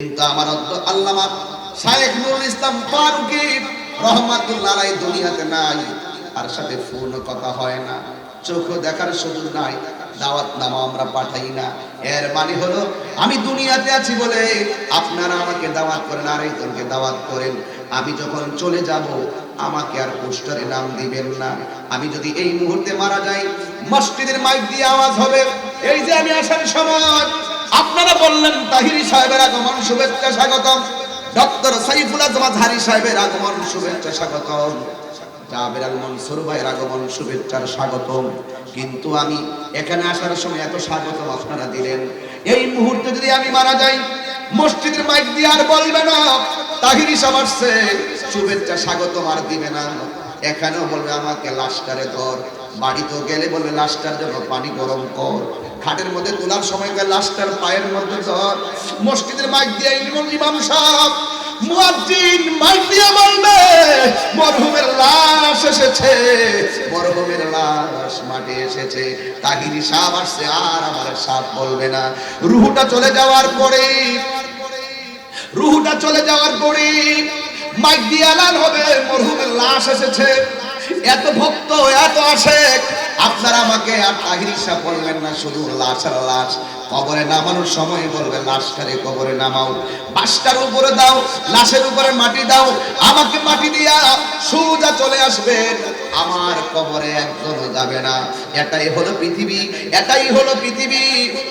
কিন্তু আমার আল্লামা শায়েখ নুরুল ইসলাম ফারুকী রহমাতুল্লাহ আলাইহি দুনিয়াতে নাই, আর সাথে ফোন কথা হয় না, চোখও দেখার সুযোগ নাই, দাওয়াত নামা আমরা পাঠাই না। এর মানে হলো আমি দুনিয়াতে আছি বলে আপনারা আমাকে দাওয়াত করেন, আরেকজনকে দাওয়াত করেন। আমি যখন চলে যাব আমাকে আর পোস্টারে নাম দিবেন না। আমি যদি এই মুহূর্তে মারা যাই, মসজিদের মাইক দিয়ে আওয়াজ হবে, এই যে আমি আসার সময় আপনারা বললেন তাহিরি সাহেবের আগমন শুভেচ্ছা স্বাগতম, ডক্টর সাইফুল আজম আজহারি সাহেবের আগমন শুভেচ্ছা স্বাগতম, জাবের আল মনসুর ভাইয়ের আগমন শুভেচ্ছার স্বাগতম। কিন্তু আমি এখানে আসার সময় এত স্বাগতম আপনারা দিলেন, এই মুহূর্তে যদি আমি মারা যাই মসজিদের মাইক দিয়ে আর বলবে না তাহিরি সাহেব আসছে, শুভেচ্ছা স্বাগতম আর দিবে না। এখানেও বলবে আমাকে লাশটারে ধর, বাড়িতে গেলে বলবে লাশটার জন্য পানি গরম কর, খাটের মধ্যে তোলার সময় লাশটার পায়ের মধ্যে ধর। মসজিদের মাইক দিয়ে ইমাম সাহেব মুয়াজ্জিন মাইক দিয়ে বলবে মরহুমের লাশ এসেছে, মরহুমের লাশ মাঠে এসেছে, তাহিরি সাহেব আসছে। আর আমার সাহেব বলবে না। রুহুটা চলে যাওয়ার পরে, রুহুটা চলে যাওয়ার পরে মাইক দিয়ে এলান হবে মরহুমের লাশ এসেছে। এত ভক্ত এত আশেক আপনারা আমাকে আর তাহিরি সাহেব বলবেন না, শুধু লাশ আর লাশ। কবরে নামানোর সময় বলবে লাশটারে কবরে নামাও, বাসটার উপরে দাও, লাশের উপরে মাটি দাও, আমাকে মাটি দিয়া সোজা চলে আসবেন, আমার কবরে একজন যাবে না। এটাই হলো পৃথিবী, এটাই হলো পৃথিবী।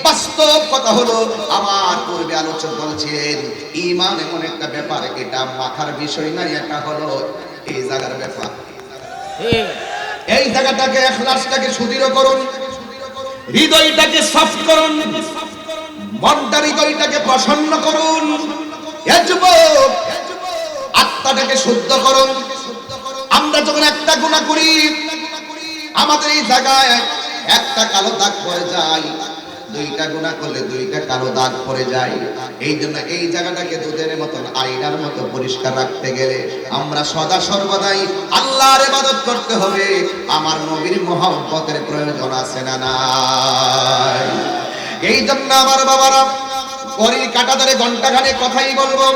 বাস্তব কথা হলো আমার পূর্বে আলোচক বলছেন ঈমান এমন একটা ব্যাপার, এটা মাথার বিষয় না, এটা হলো এই জায়গার ব্যাপার। এই জায়গাটাকে ইখলাসটাকে সুদৃঢ় করুন, হৃদয়টাকে সফট করুন, মনটা হৃদয়টাকে প্রসন্ন করুন, যুবক আত্মাটাকে শুদ্ধ করুন। আমরা যখন একটা গুনাহ করি আমাদের এই জায়গায় একটা কালো দাগ পড়ে যায়, দুইটা গুনাহ করলে দুইটা কালো দাগ পড়ে যায়। এই জন্য এই জায়গাটাকে দুধের মতন আয়নার মতো পরিষ্কার রাখতে গেলে আমরা সদা সর্বদাই আল্লাহর ইবাদত করতে হবে। আমার নবীর মহব্বতের প্রয়োজন আছে না নাই? এই জন্য আমার বাবারা ঘড়ির কাঁটা ধরে ঘন্টাখানে কথাই বলবো,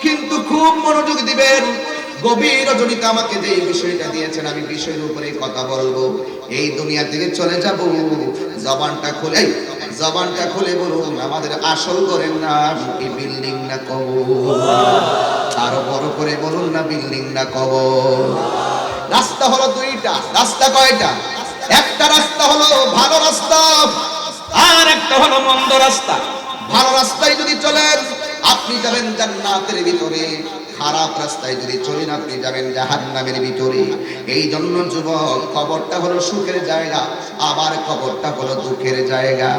কিন্তু খুব মনোযোগ দিবেন। গভীর রজনীতে আমাকে যে বিষয়টা দিয়েছেন আমি বিষয়ের উপরে কথা বলবো। এই দুনিয়া থেকে চলে যাব, জবানটা খুলে, জবানটা খুলে বলুন আমাদের আসল ঘরের নাম এই বিল্ডিং না কবর। আরো বড় করে বলুন না বিল্ডিং না কবর। রাস্তা হলো দুইটা, রাস্তা কয়টা? একটা রাস্তা হলো ভালো রাস্তা, আর একটা হলো মন্দ রাস্তা। ভালো রাস্তায় যদি চলেন আপনি যাবেন জান্নাতের ভিতরে, খারাপ রাস্তায় যদি চলেন আপনি যাবেন জাহান্নামের ভিতরে। এই জন্য যুবক, কবরটা হলো সুখের জায়গা, আবার কবরটা হলো দুঃখের জায়গা।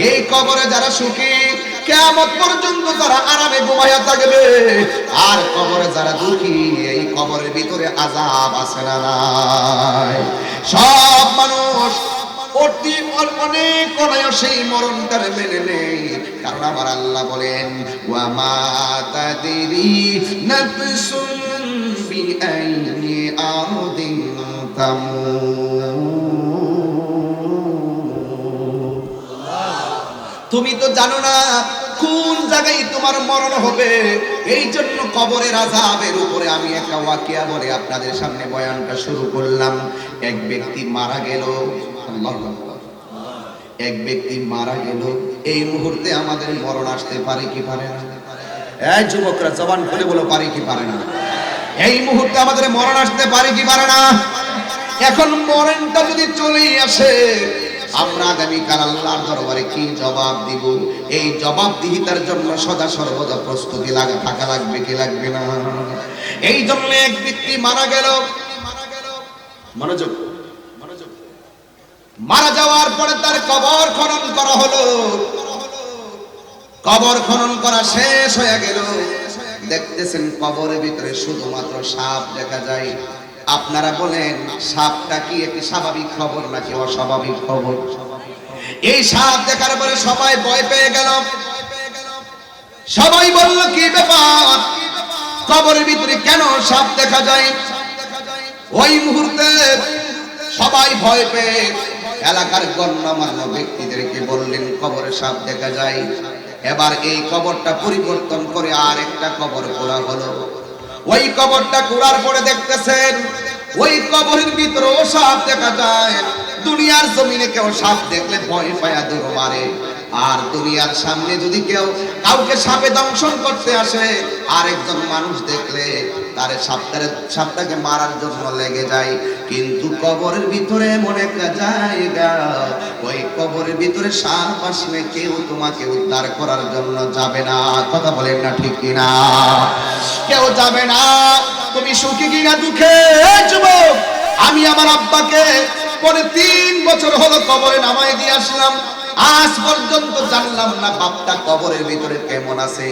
এই কবরে যারা সুখী কিয়ামত পর্যন্ত তারা আরামে ঘুমায়া থাকবে, আর কবরে যারা দুঃখী এই কবরের ভিতরে আযাব আছে না নাই? সব মানুষ অনেক অনায়াসেই মরণটার মেনে নেই, কারণ আমার আল্লাহ বলেন ওয়া মা তাদরি নাফসুন বিআইয়ি আরদিন তামুত। তুমি তো জানো না কোন জায়গায় তোমার মরণ হবে। এই জন্য কবরের আযাবের উপরে আমি একটা ওয়াকিয়া বলে আপনাদের সামনে বয়ানটা শুরু করলাম। এক ব্যক্তি মারা গেল, এক ব্যক্তি মারা গেল, এই মুহূর্তে আমাদের মরণ আসতে পারে কি পারে না? এই যুবকরা জবান খুলে বলো, পারে কি পারে না? এই মুহূর্তে আমাদের মরণ আসতে পারে কি পারে না? এখন মরণটা যদি চলেই আসে আমরা আগামীকাল আল্লাহর দরবারে কি জবাব দিব? এই জবাবদিহিতার জন্য সদা সর্বদা প্রস্তুতি থাকা লাগবে কি লাগবে না? এই জন্য এক ব্যক্তি মারা গেল, মনোযোগ, মারা যাওয়ার পরে তার কবর খনন করা হলো। কবর খনন করা শেষ হয়ে গেল, দেখতেছেন কবরের ভিতরে শুধুমাত্র সাপ দেখা যায়। আপনারা বলেন সাপটা কি একটি স্বাভাবিক খবর নাকি অস্বাভাবিক খবর? এই সাপ দেখার পরে সবাই ভয় পেয়ে গেল। সবাই বলল কি ব্যাপার, কবরের ভিতরে কেন সাপ দেখা যায়? ওই মুহূর্তে সবাই ভয় পেয়ে এলাকার গণ্যমান্য ব্যক্তিদেরকে বললেন কবরে সাপ দেখা যায়। এবার এই কবরটা পরিবর্তন করে আর একটা কবর করা হলো। ওই কবরটা করার পরে দেখতেছেন ওই কবরের ভিতরেও সাপ দেখা যায়। দুনিয়ার জমিনে কেউ সাপ দেখলে ভয় পায়া দৌড় মারে, আর দুনিয়ার সামনে যদি কেউ কাউকে সাপে দংশন করতে আসে, আর একজন মানুষ দেখলে তার সাপটাকে মারার জন্য লেগে যায়। কিন্তু কবরের ভিতরে এমন একটা জায়গা, ওই কবরের ভিতরে সাপ আসলে কেউ তোমাকে উদ্ধার করার জন্য যাবে না। কথা বলেন না ঠিক কিনা? কেউ যাবে না। তুমি সুখী কিনা দুঃখে যুবক, আমি আমার আব্বাকে পরে 3 বছর হলো কবরে নামাই দিয়ে আসলাম, আজ পর্যন্ত জানলাম না বাপটা কবরের ভিতরে কেমন আছে।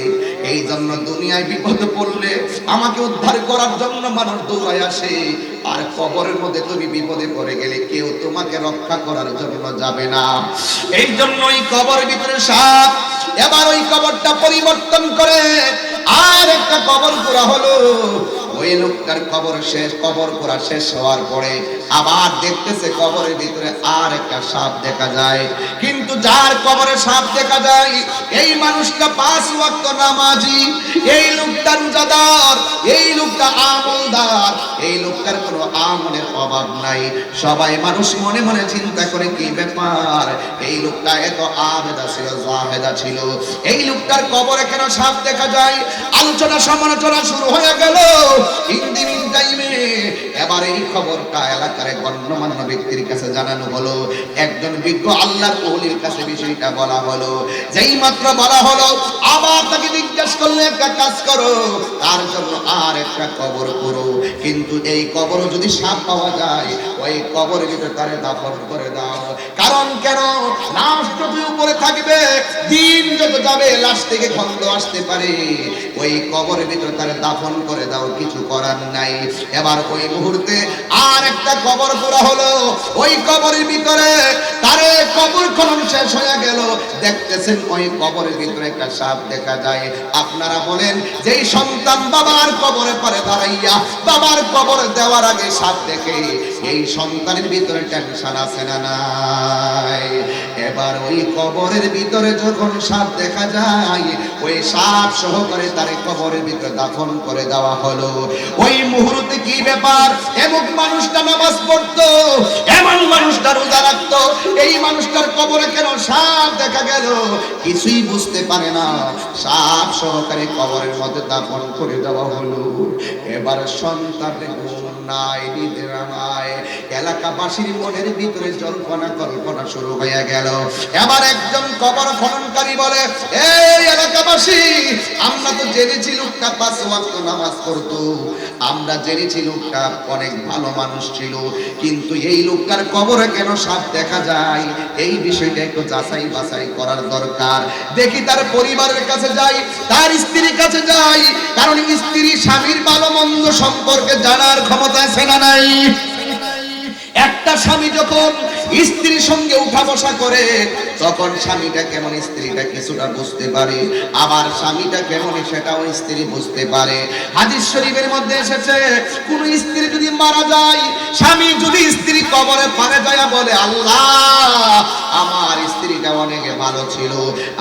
এই জন্য দুনিয়ায় বিপদে পড়লে আমাকে উদ্ধার করার জন্য মানুষ দৌড়ায় আসে, আর কবরের মধ্যে তুমি বিপদে পড়ে গেলে কেউ তোমাকে রক্ষা করার জন্য যাবে না। এই জন্য ওই কবরের ভিতরে সাপ। এবার ওই কবরটা পরিবর্তন করে আর একটা কবর করা হলো। ওই লোকটার কবর করা শেষ হওয়ার পরে আবার দেখতেছে কবরের ভিতরে আর একটা সাপ দেখা যায়। কিন্তু যার কবরে সাপ দেখা যায় এই মানুষটা 5 ওয়াক্ত নামাজি, এই লোকটা রোজাদার, এই লোকটা আমলদার, এই লোকটার কোনো আমলের অভাব নাই। সবাই মানুষ মনে মনে চিন্তা করে কি ব্যাপার, এই লোকটা এত আবেদা ছিল, জাহেদা ছিল, এই লোকটার কবরে কেন সাপ দেখা যায়? আলোচনা সমালোচনা শুরু হয়ে গেল। এবার এই খবরটা এলাকার গণ্যমান্য ব্যক্তির কাছে জানানো হলো। একজন বিজ্ঞ আল্লাহর ওলির কাছে বিষয়টা বলা হলো। যেই মাত্র বলা হলো আবার তাকে জিজ্ঞাসা করলে একটা কাজ করো, তার জন্য আর একটা কবর করো, কিন্তু এই কবর যদি সাপ পাওয়া যায় ওই কবরের ভিতরে তারে দাফন করে দাও। কারণ কেন? লাশ যত উপরে থাকবে, দিন যত যাবে লাশ থেকে গন্ধ আসতে পারে, ওই কবরের ভিতরে তারে দাফন করে দাও, কিছু করার নাই। এবার ওই মুহূর্তে আর একটা কবর করা হলো। ওই কবরের ভিতরে তারে কবর খনন শেষ হয়ে গেল, দেখতেছেন ওই কবরের ভিতরে একটা সাপ দেখা যায়। আপনারা বলেন, যেই সন্তান বাবার কবরে পরে দাঁড়াইয়া বাবার কবর দেওয়ার আগে সাপ দেখে, এই সন্তানের ভিতরে টেনশন আছে না নাই? এবার ওই কবরের ভিতরে যখন সাপ দেখা যায়, ওই সাপ সহকারে তারে কবরের ভিতরে দাফন করে দেওয়া হলো। ওই মুহূর্তে কি ব্যাপার, এমন মানুষটা নামাজ পড়তো, এমন মানুষটা রোজা রাখতো, এই মানুষটার কবরে কেন সাপ দেখা গেল? কিছুই বুঝতে পারে না। সাপ সহকারে কবরের মধ্যে দাফন করে দেওয়া হলো। এবার সন্তানের ঘুম নাই, নিদ্রা নাই, এলাকাবাসীর মনের ভিতরে জল্পনা কল্পনা শুরু হয়ে গেল। এবার একজন কবর খননকারী বলে, এই এলাকাবাসী, আমরা তো জেনেছি লোকটা 5 ওয়াক্ত নামাজ পড়তো, আমরা জেনেছি লোকটা অনেক ভালো মানুষ ছিল, কিন্তু এই লোকটার কবরে কেন সাপ দেখা যায়? এই বিষয়টা একটু যাচাই বাছাই করার দরকার। দেখি তার পরিবারের কাছে যাই, তার স্ত্রীর কাছে যাই, কারণ স্ত্রী স্বামীর ভালো মন্দ সম্পর্কে জানার ক্ষমতা আছে না নাই? একটা স্বামী যখন স্ত্রীর সঙ্গে উঠা বসা করে, তখন স্বামীটা কেমন স্ত্রীটা কিছুটা বুঝতে পারে, আবার স্বামীটা কেমন সেটাও স্ত্রী বুঝতে পারে। হাদিস শরীফের মধ্যে এসেছে, কোন স্ত্রী যদি মারা যায়, স্বামী যদি স্ত্রী কবরে পারে যায় বলে, আল্লাহ আমার স্ত্রীটা অনেক ভালো ছিল,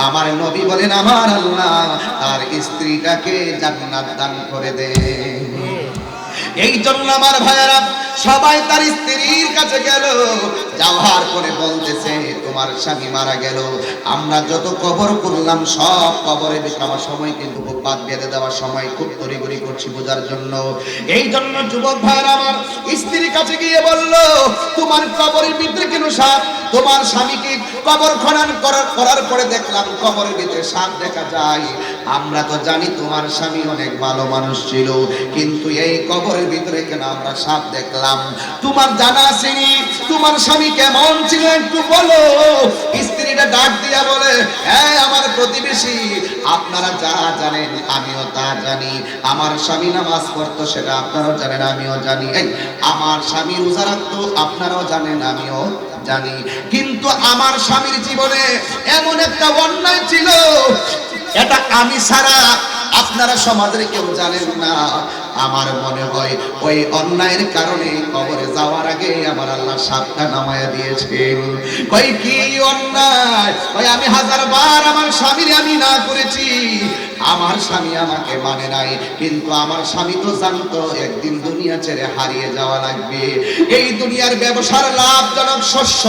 আমার নবী বলেন, আমার আল্লাহ তার স্ত্রীটাকে জান্নাত দান করে দে। এই জন্য আমার ভাইয়েরা সবাই তার স্ত্রীর কাছে গেল, যাওয়ার পরে বলতেছে, তোমার স্বামী মারা গেল, আমরা যত কবর করলাম সব কবরে বিছাবার সময় কিন্তু বাদ বেঁধে দেওয়ার সময় খুব তড়িঘড়ি করছি বোঝার জন্য। এই জন্য যুবক ভাইরা আমার স্ত্রীর কাছে গিয়ে বলল, তোমার কবরের ভিতরে কেন সাপ? তোমার স্বামীকে কবর খনন করার পরে দেখলাম কবরের ভিতরে সাপ দেখা যায়। আমরা তো জানি তোমার স্বামী অনেক ভালো মানুষ ছিল, কিন্তু এই কবরের ভিতরে কেন আমরা সাপ দেখলাম? তোমার জানা চিনি তোমার স্বামী কেমন ছিল একটু বলো। স্ত্রীটা ডাক দিয়া বলে, হ্যাঁ আমার প্রতিবেশী, আপনারা যা জানেন আমিও তা জানি। আমার স্বামী নামাজ পড়তো, সেটা আপনারাও জানেন আমিও জানি। আমার স্বামী রোজা রাখতো, আপনারাও জানেন আমিও জানি। কিন্তু আমার স্বামীর জীবনে এমন একটা অন্যায় ছিল, এটা আমি ছাড়া আপনারা সমাজের কেউ জানেন না, আমার মনে হয় ওই অন্যায়ের কারণে কবরে যাওয়ার আগে আমার আল্লাহ সাপটা নামায়া দিয়েছেন। কই কি অন্যায়? কই আমি হাজারবার আমার স্বামীর আমি না করেছি, আমার স্বামী আমাকে মানে নাই, কিন্তু আমার স্বামী তো জানতো একদিন দুনিয়া ছেড়ে হারিয়ে যাওয়া লাগবে। এই দুনিয়ার ব্যবসার লাভজনক শস্য,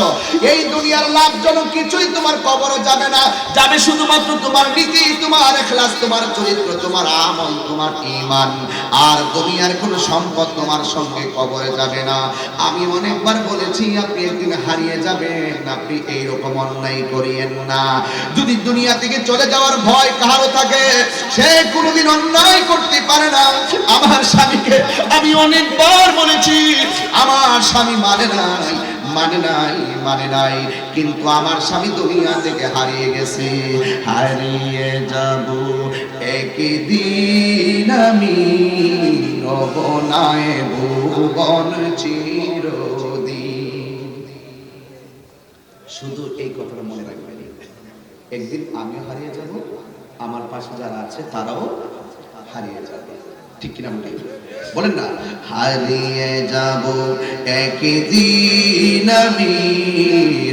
এই দুনিয়ার লাভজনক কিছুই তোমার কবরে যাবে না, যাবে শুধুমাত্র তোমার নীতি, তোমার ইখলাস, তোমার চরিত্র, তোমার আমল, তোমার ঈমান। আর দুনিয়ার কোনো সম্পদ তোমার সঙ্গে কবরে যাবে না। আমি অনেকবার বলেছি আপনি একদিন হারিয়ে যাবেন, আপনি এইরকম অন্যায় করিয়েন না। যদি দুনিয়া থেকে চলে যাওয়ার ভয় কারো থাকে, সে কোনোদিন অন্যায় করতে পারে না। আমার স্বামীকে আমি অনেকবার বলেছি, আমার স্বামী মানে নাই, মানে নাই, মানে নাই, কিন্তু আমার স্বামী দুনিয়া থেকে হারিয়ে গেছে। হারিয়ে যাব একদিন আমি, রব নাই ভুবন চিরদিন। শুধু এই কথাটা মনে রাখবেন, একদিন আমিও হারিয়ে যাব, আমার পাশে যারা আছে তারাও হারিয়ে যাবে। ঠিক কিনা বলেন না? হারিয়ে যাব একদিন আমি,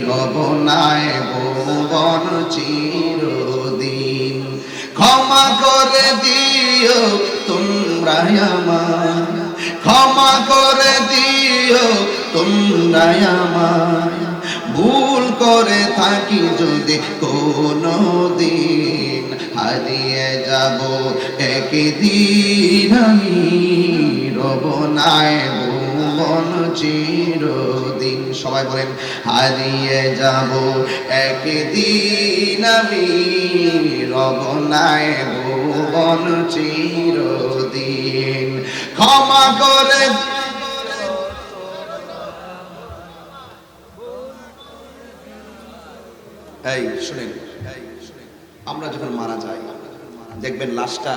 রব নাই ভুবন চিরদিন। ক্ষমা করে দিও তোমরা আমায়, ক্ষমা করে দিও তোমরা আমায়, ভুল করে থাকি যদি কোনো দিন। হারিয়ে যাব একদিন আমি, রব নাই ভুবন চিরদিন। সবাই বলেন, হারিয়ে যাব একদিন আমি, রব নাই ভুবন চিরদিন। ক্ষমা করে এই শুনেন, আমরা যখন মারা যাই দেখবেন লাশটা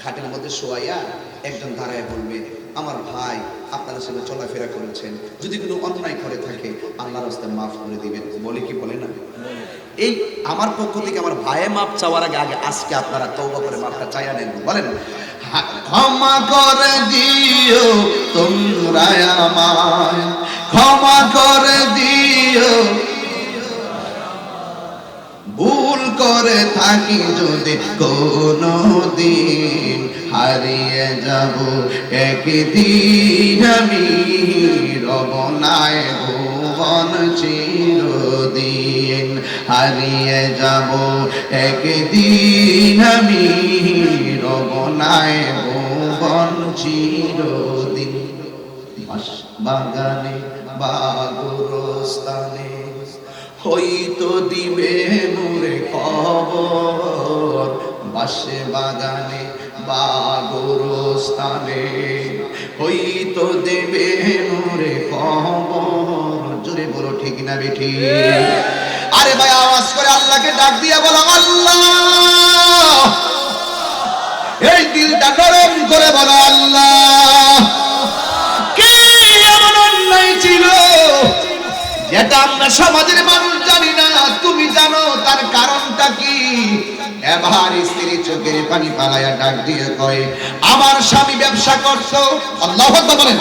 খাটের মধ্যে শোয়াইয়া একজন দাঁড়ায় বলবে, আমার ভাই আপনারা সঙ্গে চলাফেরা করেছেন, যদি কোনো অন্যায় করে থাকে আল্লাহর রাস্তায় মাফ করে দিবেন। বলে কি বলে না? এই আমার পক্ষ থেকে আমার ভাইয়ে মাফ চাওয়ার আগে আগে আজকে আপনারা তওবা করে মাফটা চাইয়া নেন। বলেন, ক্ষমা করে দিও তোমরা আমায়, ক্ষমা করে দিও, ভুল করে থাকি যদি কোনো দিন। হারিয়ে যাব একদিন আমি, রব নাই ভুবন চিরদিন। হারিয়ে যাব একদিন আমি, রব নাই ভুবন চিরদিন। বাগানে বা গোরস্থানে হয়তো দিবে মোরে খবর, বাসে বাগানে বা গোরস্থানে হয়তো দেবে মোরে খবর। জোরে বলো ঠিক না বেঠি? আরে ভাই আওয়াজ করে আল্লাহকে ডাক দিয়া বলো, আল্লাহ। এই দিলটা নরম করে বলো, আল্লাহ। কি এমন অন্যায় ছিল যেটা আমরা সমাজের মানুষ জানি না, তুমি জানো, তার কারণটা কি? এবার স্ত্রী চোখের পানি পালাইয়া ডাক দিয়ে কয়, আমার স্বামী ব্যবসা করতো। আল্লাহু আকবার বলেন।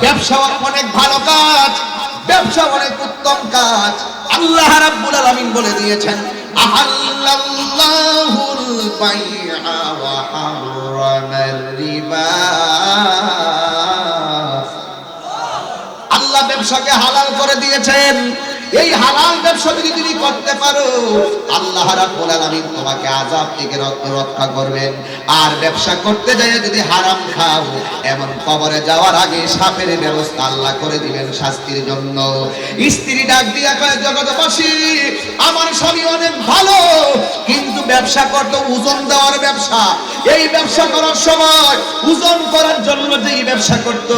ব্যবসা অনেক ভালো কাজ, ব্যবসা অনেক উত্তম কাজ। আল্লাহ রাব্বুল আলামিন বলে দিয়েছেন, আহাল্লাল্লাহুল বাইআ ওয়া হারামার রিবা। আল্লাহ ব্যবসাকে হালাল করে দিয়েছেন। এই হালাল ব্যবসা যদি তুমি করতে পারো, আল্লাহ রাব্বুল আলামিন তোমাকে আযাব থেকে রক্ষা করবেন। আর ব্যবসা করতে যায় যদি হারাম খাও, এমন কবরে যাওয়ার আগে সাপের ব্যবস্থা আল্লাহ করে দিবেন শাস্তির জন্য। স্ত্রী ডাক দিয়া কয়, জগৎবাসী, আমার স্বামী অনেক ভালো, কিন্তু ব্যবসা করতে ওজন দেওয়ার ব্যবসা। এই ব্যবসা করার সময় ওজন করার জন্য যেই ব্যবসা করত,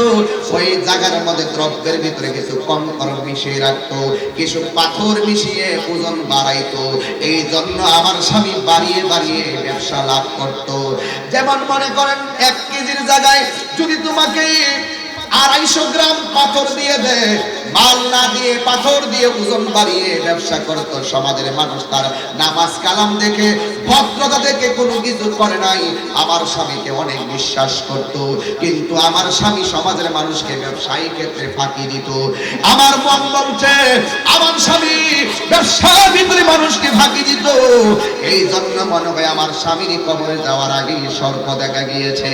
ওই জায়গার মধ্যে দ্রব্যের ভিতরে কিছু কঙ্কর মিশিয়ে রাখতো, কিছু পাথর মিশিয়ে ওজন বাড়াইতো। এই জন্য আমার স্বামী বাড়িয়ে বাড়িয়ে ব্যবসা লাভ করত। যেমন মনে করেন 1 কেজির জায়গায় যদি তোমাকে 250 গ্রাম পাথর দিয়ে দেয়, মাল না দিয়ে পাথর দিয়ে ওজন বাড়িয়ে ব্যবসা করত, সমাজের মানুষ তার নামাজ কালাম দেখে ভদ্রতা দেখে কোনো কিছু করে নাই, আমার স্বামীকে অনেক বিশ্বাস করত, কিন্তু আমার স্বামী সমাজের মানুষকে ব্যবসায়ী ক্ষেত্রে ফাঁকি দিত। আমার মন বলছে আমার স্বামী ব্যবসার ভিতরে মানুষকে ফাঁকি দিত, এই জন্য মনে হয় আমার স্বামীর কবরে যাওয়ার আগেই স্বর্গ দেখা গিয়েছে।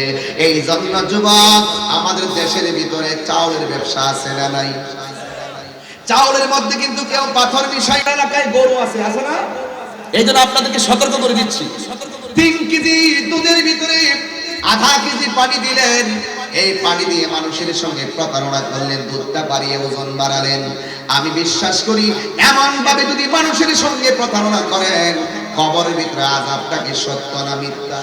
এই জন্য যুবক, আমাদের দেশের ভিতরে চাউলের ব্যবসা আছে না নাই? চাউলের মধ্যে কিন্তু কেউ পাথর মিশাই না। এলাকায় গরু আছে না? এই জন্য আপনাদেরকে সতর্ক করে দিচ্ছি, 3 কেজি দুধের ভিতরে আধা কেজি পানি দিলেন, এই পানি দিয়ে মানুষের সঙ্গে প্রতারণা করলেন, দুধটা বাড়িয়ে ওজন বাড়ালেন। আমি বিশ্বাস করি এমন ভাবে যদি মানুষের সঙ্গে প্রতারণা করেন, কবরের ভিতরে আযাবটাকে সত্য না মিথ্যা?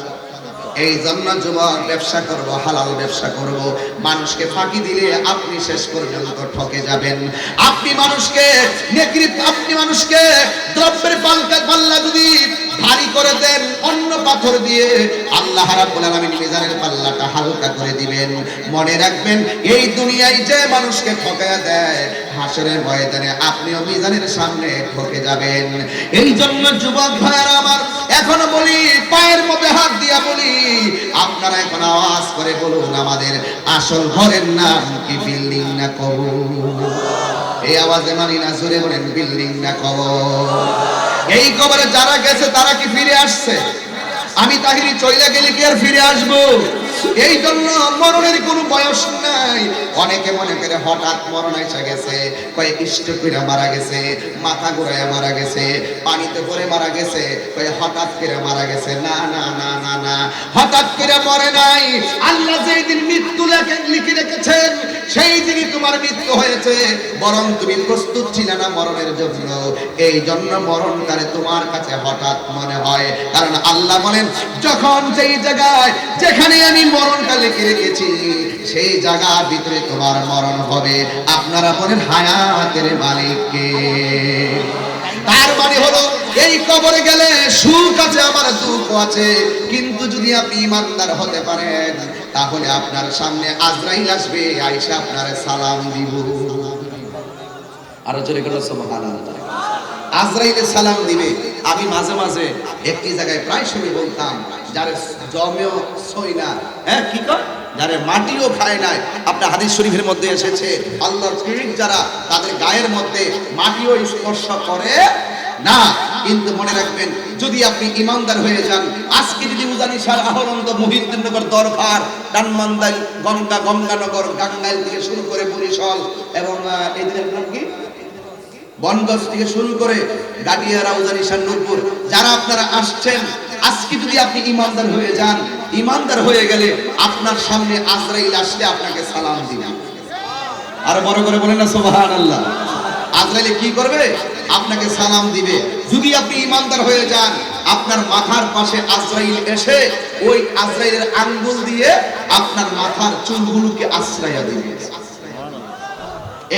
এই জন্য যুবক, ব্যবসা করব, হালাল ব্যবসা করব, মানুষকে ফাঁকি দিলে আপনি শেষ পর্যন্ত ঠকে যাবেন। আপনি মানুষকে আপনি মানুষকে দ্রব্যের পাল্লা যদি ভারী করে দেন অন্য পাথর দিয়ে, আল্লাহ রাব্বুল আলামিন মিজানের পাল্লাটা হালকা করে দিবেন। মনে রাখবেন, এই দুনিয়ায় যে মানুষকে ঠকায়া দেয়, হাসরের ময়দানে আপনিও মিজানের সামনে ঠকে যাবেন। এই জন্য যুবক ভাইরা আমার, এখনো বলি, পায়ের মধ্যে হাত দিয়া বলি, আপনারা এখন আওয়াজ করে বলুন, আমাদের আসল ঘরের নাম কি বিল্ডিং না কবর? এই আওয়াজে মানি না, জোরে বলেন, বিল্ডিং না কবর? এই কবরে যারা গেছে তারা কি ফিরে আসছে? আমি তাহিরি চইলা গেলে কি আর ফিরে আসবো? এই জন্য মরণের কোনো বয়স নাই। অনেকে মনে করে হঠাৎ মরণ এসে গেছে, কয়েক স্ট্রোক করে মারা গেছে, মাথা ঘুরায় মারা গেছে, পানিতে পড়ে মারা গেছে, কয়েক হঠাৎ করে মারা গেছে। না না না না না, হঠাৎ করে মরে নাই। আল্লাহ যেই দিন মৃত্যু লিখে রেখেছেন সেই দিনই তোমার মৃত্যু হয়েছে, বরং তুমি প্রস্তুত ছিলে না মরণের জন্য, এই জন্য মরণকালে তোমার কাছে হঠাৎ মনে হয়। কারণ আল্লাহ বলেন, যখন যেই জায়গায় যেখানে আমি মরণটা লিখে রেখেছি সেই জায়গার ভিতরে তোমার মরণ হবে। আপনারা বলেন, হায়াতের মালিককে? তার মানে হলো, এই কবরে গেলে সুখ আছে, আমার দুঃখ আছে, কিন্তু যদি আপনি ইমানদার হতে পারেন, তাহলে আপনার সামনে আজরাইল আসবে, আয়েশা আপনার সালাম দিব। আরো জোরে করে সুবহানাল্লাহ। আজরাইলের সালাম দিবে। আমি মাঝে মাঝে একটি জায়গায় প্রায় সময় বলতাম, যারা জমেও সই না, হ্যাঁ কি কয়, যারা মাটিও খায় নাই। আপনার হাদিস শরীফের মধ্যে এসেছে, আল্লাহর প্রেমিক যারা, তাদের গায়ের মধ্যে মাটিও স্পর্শ করে না। কিন্তু মনে রাখবেন, যদি আপনি ইমানদার হয়ে যান, আজকে যদি উজানিশার আহরন্ত, মহিউদ্দিননগর, দরবার, ডানমান্দাইল, গঙ্গানগর, গাঙ্গাইল থেকে শুরু করে বরিশাল এবং এই দিনের নাম কি, বনগঞ্জ থেকে শুরু করে গাডিয়ারা, উজানিশার, নূরপুর, যারা আপনারা আসছেন, আজকে যদি আপনি ইমানদার হয়ে যান, ইমানদার হয়ে গেলে আপনার সামনে আজরাইল আসলে আপনাকে সালাম দিবে। আর বড় করে বলেন না সুবহানাল্লাহ। আজরাইল কি করবে? আপনাকে সালাম দিবে। যদি আপনি ইমানদার হয়ে যান, আপনার মাথার পাশে আজরাইল এসে ওই আজরাইলের আঙ্গুল দিয়ে আপনার মাথার চুলগুলোকে আশ্রয় দিবে,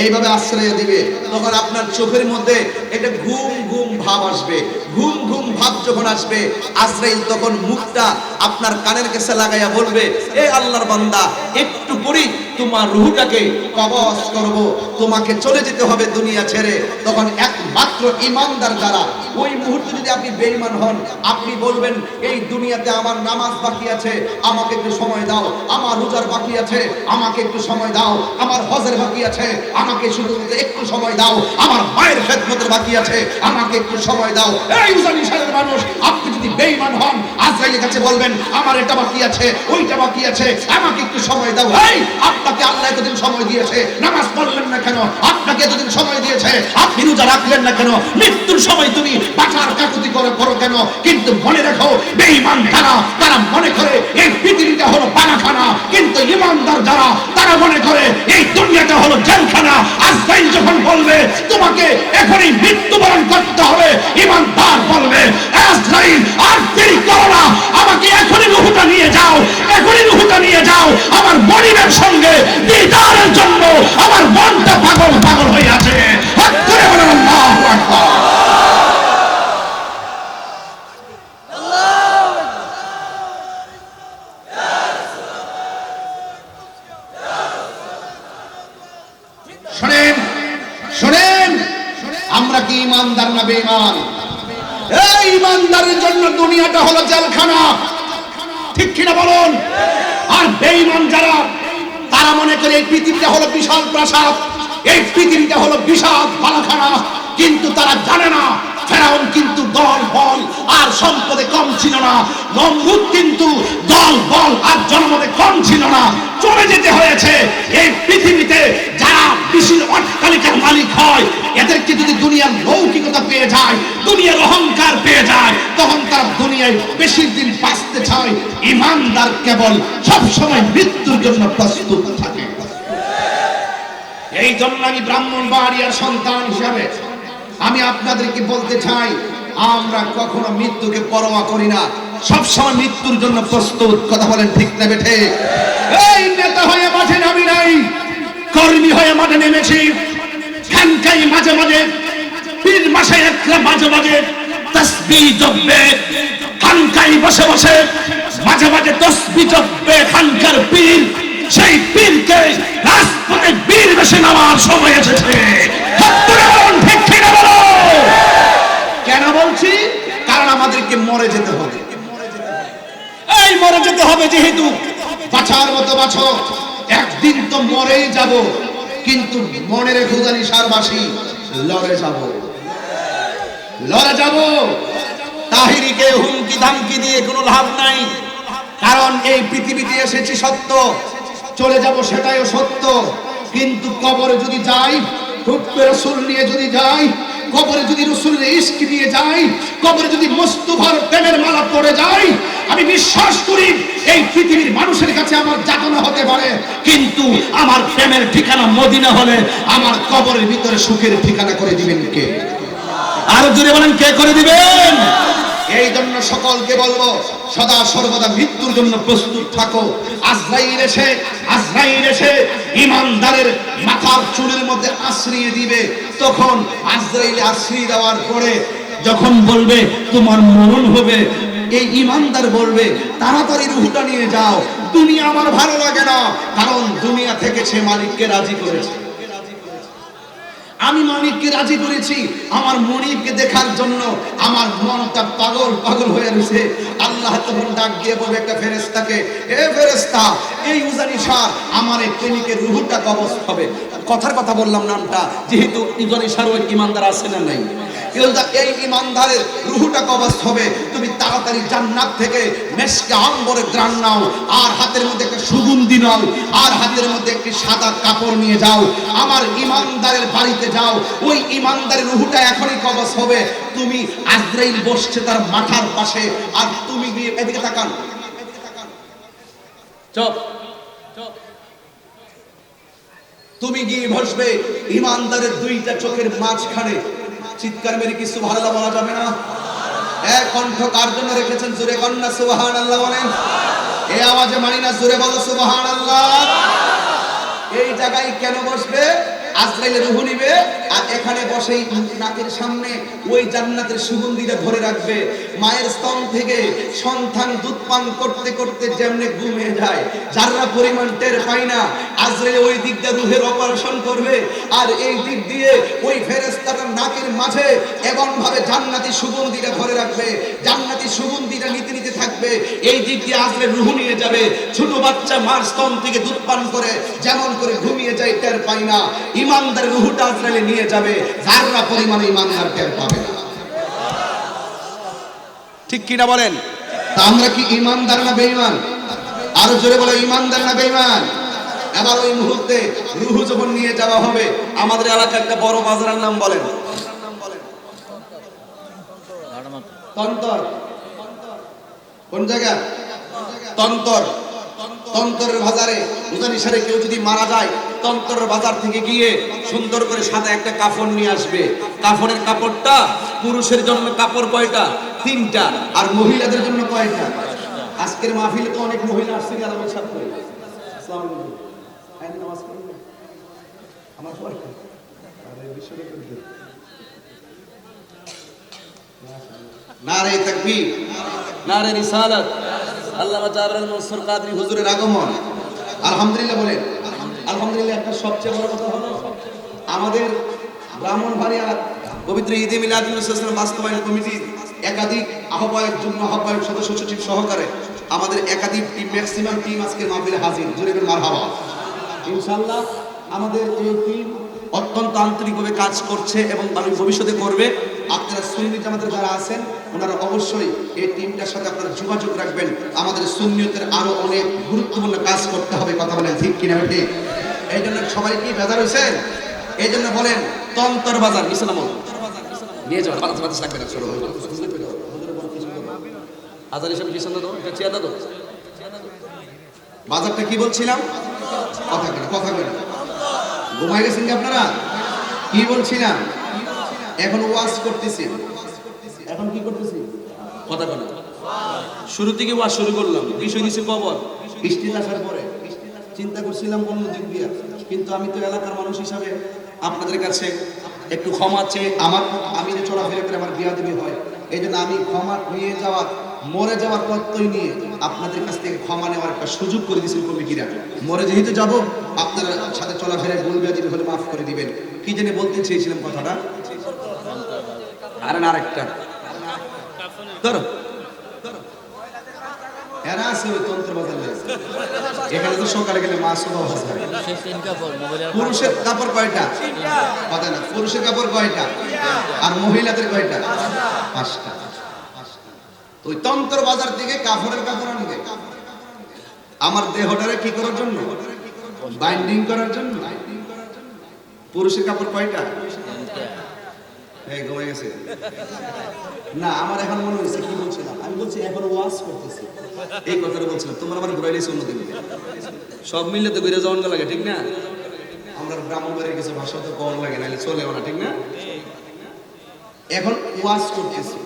এইভাবে আশ্রয় দিবে। তখন আপনার চোখের মধ্যে একটা ঘুম ঘুম ভাব আসবে। ঘুম ঘুম ভাব যখন আসবে, আজরাইল তখন মুখটা আপনার কানের কাছে লাগাইয়া বলবে, এ আল্লাহর বান্দা, একটু পরেই তোমার রূহটাকে কবজ করব, তোমাকে চলে যেতে হবে দুনিয়া ছেড়ে। তখন একমাত্র ইমানদার যারা, ওই মুহূর্তে যদি আপনি বেঈমান হন, আপনি বলবেন, এই দুনিয়াতে আমার নামাজ বাকি আছে, আমাকে একটু সময় দাও, আমার রোজার বাকি আছে, আমাকে একটু সময় দাও, আমার হজের বাকি আছে, আমাকে শুধু একটু সময় দাও, আমার মায়ের খেদমতের বাকি আছে, আমাকে একটু সময় দাও। এই উজানিশারের মানুষ, আপনি যদি বেঈমান হন, আজরাইলের কাছে বলবেন, আমার এটা বাকি আছে, ওইটা বাকি আছে, আমাকে একটু সময় দাও। এই আপনাকে আল্লাহ এতদিন সময় দিয়েছে, নামাজ পড়লেন না কেন? আপনাকে এতদিন সময় দিয়েছে, আপনি রোজা রাখলেন না কেন? মৃত্যুর সময় তুমি বাঁচার কাকুতি করো কেন? কিন্তু মনে রাখো, বেঈমান যারা, তারা মনে করে এই পৃথিবীটা হলো পানাখানা, কিন্তু ইমানদার যারা, তারা মনে করে এই দুনিয়াটা হলো জেলখানা। আজরাইল যখন বলবে তোমাকে এখনই মৃত্যুবরণ করতে হবে, ইমানদার বলবে, আজরাইল আর দেরি করো না, আমাকে এখনই রূহটা নিয়ে যাও, এখনই রূহটা নিয়ে যাও। আমার মনিবের সঙ্গে দিদারের জন্য আমার মনটা পাগল পাগল হয়ে আছে। হাত ধরে বলেন আল্লাহু আকবার। শোনেন, কি ইমানদার না বেঈমান? এই ইমানদারের জন্য দুনিয়াটা হলো জেলখানা, ঠিক কিনা বলুন? আর বেঈমান যারা, তারা মনে করে এই পৃথিবীটা হলো বিশাল প্রাসাদ, এই পৃথিবীটা হলো বিশাল বালাখানা। কিন্তু তারা জানে না ফেরাউন কিন্তু দল বল আর সম্পদে কম ছিল না, নমরুদ কিন্তু দল বল আর জনপদে কম ছিল না। চলে যেতে হয়েছে। এই পৃথিবীতে যারা বিশাল অট্টালিকার মালিক হয়, এদেরকে যদি দুনিয়ার লৌকিকতা পেয়ে যায়, দুনিয়ার অহংকার পেয়ে যায়, তখন তারা দুনিয়ায় বেশি দিন বাঁচতে চায়। ইমানদার কেবল সবসময় মৃত্যুর জন্য প্রস্তুত থাকে। এই জন্য আমি ব্রাহ্মণবাড়িয়ার সন্তান হিসাবে আমি আপনাদেরকে বলতে চাই, আমরা কখনো মৃত্যুকে পরোয়া করি না, সবসময় মৃত্যুর জন্য প্রস্তুত। কথা বলেন ঠিক না বেঠে? এই নেতা হয়ে মাঠে নামি নাই, কর্মী হয়ে মাঠে নেমেছি। খানকাই মাঝে মাঝে, পীর মাসে একলা মাঝে মাঝে তাসবিহ জপবে, খানকাই বসে বসে মাঝে মাঝে তাসবিহ জপবে খানকার পীর। সেই পীরকে রাজপথে বীর বেশে নামার সময় এসেছে। ঠিক কিনা বলো? কেন বলছি? কারণ আমাদেরকে মরে যেতে হবে। এই মরে যেতে হবে যেহেতু, বাঁচার মতো বাঁচো, একদিন তো মরেই যাব। কিন্তু মনে রেখো জানি সারবাসী, লড়ে যাব, লড়ে যাব। তাহিরিকে হুমকি ধামকি দিয়ে কোনো লাভ নাই। কারণ এই পৃথিবীতে এসেছি সত্য, চলে যাব সেটাইও সত্য। কিন্তু কবরে যদি যাই, হুব্বে রাসূল নিয়ে যদি যাই, কবরে যদি রাসূলের ইশক নিয়ে যাই, কবরে যদি মুস্তাফার প্রেমের মালা পড়ে যাই, আমি বিশ্বাস করি এই পৃথিবীর মানুষের কাছে আমার যাতনা হতে পারে, কিন্তু আমার প্রেমের ঠিকানা মদিনা হলে আমার কবরের ভিতরে সুখের ঠিকানা করে দিবেন কে? আর জোরে বলেন, কে করে দিবেন? এই জন্য সকলকে বলবো, সদা সর্বদা মৃত্যুর জন্য প্রস্তুত থাকো। আজরাইল এসে ইমানদারের মাথার চুলের মধ্যে আশ্রিয়ে দিবে। তখন আজরাইল আশ্রিয়ে দেওয়ার পরে যখন বলবে তোমার মরণ হবে, এই ইমানদার বলবে তাড়াতাড়ি রূহটা নিয়ে যাও, দুনিয়া আমার ভালো লাগে না। কারণ দুনিয়া থেকে সে মালিককে রাজি করেছে। আমি মালিককে রাজি করেছি আমার মনিবকে দেখার জন্য। আমার মনটা পাগল পাগল হয়ে রয়েছে। আল্লাহ তখন ডাক দিয়ে বলবে একটা ফেরেশতাকে, এ ফেরেশতা, এই উজানি শাহ আমার এই প্রেমিকের রূহটা কবজ হবে। কথার কথা বললাম নামটা, যেহেতু উজানি শাহ ওই ইমানদার আছে না নাই, এই ইমানদারের রূহটা কবজ হবে। তুমি তাড়াতাড়ি জান্নাত থেকে মেশকে আম্বরের ঘ্রাণ নাও, আর হাতের মধ্যে একটা সুগন্ধি নাও, আর হাতের মধ্যে একটি সাদা কাপড় নিয়ে যাও, আমার ইমানদারের বাড়িতে যাও। ওই ইমানদারের রূহটা এখনই কবজ হবে। তুমি, আজরাইল বসছে তার মাথার পাশে, আর তুমি গিয়ে এদিকে তাকান, চুপ, তুমি গিয়ে বসবে ইমানদারের দুইটা চোখের মাঝখানে। চিৎকার মেরে কি সুবহানাল্লাহ বলা যাবে না? এক কণ্ঠ কার জন্য রেখেছেন? জোরে কন্যা সুবহানাল্লাহ বলেন। এই আওয়াজে মানি না, জোরে বলো সুবহানাল্লাহ। এই জায়গায় কেন বসবে? আজরাইল রূহ নিবে, আর এখানে বসেই নাকের সামনে ওই জান্নাতের সুগন্ধিটা ধরে রাখবে। মায়ের স্তন থেকে সন্তান দুধ পান করতে করতে যেমনে ঘুমিয়ে যায়, যারা পরিমাণ টের পায় না, আজরাইল ওই দিক দিয়ে রূহের অপারেশন করবে, আর এই দিক দিয়ে ওই ফেরেশতাটার নাকের মাঝে এমন ভাবে জান্নাতি সুগন্ধিটা ধরে রাখবে, জান্নাতি সুগন্ধিটা নিতে নিতে থাকবে। এই দিক দিয়ে আজরাইল রূহ নিয়ে যাবে। ছোট বাচ্চা মার স্তন থেকে দুধ পান করে যেমন করে ঘুমিয়ে যায়, টের পায় না। ইমানদার রূহটা আজরাইল নিয়ে যাবে, যারা পরিমাণে ইমানদার টের পাবে না। ঠিক কিনা বলেন? তা আমরা কি ইমানদার না বেঈমান? আরো জোরে বলো, ইমানদার না বেঈমান? এবার ওই মুহূর্তে রূহ যখন নিয়ে যাওয়া হবে, আমাদের এলাকার একটা বড় বাজারের নাম বলেন, তন্তর। কোন জায়গা? তন্তর। তন্তরের বাজারে উজানি সারে কেউ যদি মারা যায়, তন্তরের বাজার থেকে গিয়ে সুন্দর করে সাদা একটা কাপড় নিয়ে আসবে। কাপড়ের কাপড়টা, পুরুষের জন্য কাপড় কয়টা? 3টা। আর মহিলাদের জন্য কয়টা? আজকের মাহফিলে তো অনেক মহিলা আসছে, যারা বৈশাখ করে। আসসালামু আলাইকুম, আইন নামাজ পড়বেন আমার পরে? আরে বিশ্বরে করতে নারে তাকবীর, নারে রিসালাত, আল্লামা জালাল মনসুর কাদরী হুজুরের আগমন। আলহামদুলিল্লাহ বলেন। আলহামদুলিল্লাহ। একটা সবচেয়ে বড় কথা হলো, আমাদের ব্রাহ্মণবাড়িয়া পবিত্র ঈদে মিলাদুন্নবী বাস্তবায়ন কমিটির একাধিক আহ্বায়ক, যুগ্ম আহ্বায়ক, সদস্য সচিব সহকারে আমাদের একাধিক টিম, ম্যাক্সিমাম টিম আজকে মাহফিলে হাজির। জোরে বলুন মারহাবা। ইনশাআল্লাহ আমাদের এই টিম অত্যন্ত আন্তরিকভাবে কাজ করছে এবং ভবিষ্যতে করবে। আপনারা সুন্নি জামাতের যারা আছেন ওনারা অবশ্যই এই টিমটার সাথে আপনারা যোগাযোগ রাখবেন। আমাদের সুন্নিয়তের আরো অনেক গুরুত্বপূর্ণ কাজ করতে হবে, কথা বলেন ঠিক কিনা বেঠি? এই জন্য সবাই কি বেজার হয়েছেন? এই জন্য বলেন তন্তর বাজার ইসলাম নিয়ে যাওয়ার বাতাস বাতাস লাগবে না। চলো হাজার হিসাবে পিছনে দাও, এটা চেয়ারটা দাও। বাজারটা কি বলছিলাম? কথা বলেন। ঘুমাই গেছেন কি আপনারা? কি বলছিলাম? এখন ওয়াজ করতেছি। এখন কি করতেছি? কথা বলেন। শুরু থেকে ওয়াজ শুরু করলাম, বিষয় দিছি কবর। স্টিল আসার পরে চিন্তা করছিলাম অন্য দিক দিয়ে, কিন্তু আমি তো এলাকার মানুষ হিসাবে আপনাদের কাছে একটু ক্ষমা চেয়ে আমি যে চলাফেরা করে আমার বিয়াদবি হয়, এই জন্য আমি ক্ষমা নিয়ে যাওয়ার, মরে যাওয়ার প্রত্যয় নিয়ে আপনাদের কাছ থেকে ক্ষমা নেওয়ার একটা সুযোগ করে দিয়েছিল কমিটিরা। মরে যেহেতু যাব, আপনার সাথে চলাফেরায় ভুল বিয়াদবি হলে মাফ করে দিবেন। কি জানি বলতে চেয়েছিলাম কথাটা, আর আরেকটা ধরো এরা আছে ওই তন্ত্র বাজার। এখানে তো সকালে গেলে মাছ পুরুষের কাপড় কয়টা? কথা না, পুরুষের কাপড় কয়টা আর মহিলাদের কয়টা? 5টা। ওই তন্ত্র বাজার থেকে কাপড়ের কাপড় আনবে আমার দেহটারে কি করার জন্য? বাইন্ডিং করার জন্য। পুরুষের কাপড় কয়টা? ঘুমাই গেছে না? আমার এখন মনে হয়েছে কি বলছিলাম, আমি বলছি এখন ওয়াজ করতেছি, এই কথাটা বলছিলাম। তোমরা আমার ঘুরাইলেছি অন্যদিন, সব মিললে তো ঘুরে যাওয়ান লাগে, ঠিক না? আমরা ব্রাহ্মণবাড়ির কিছু ভাষা তো কম লাগে, নাহলে চলেও না, ঠিক না? এখন ওয়াজ করতেছি,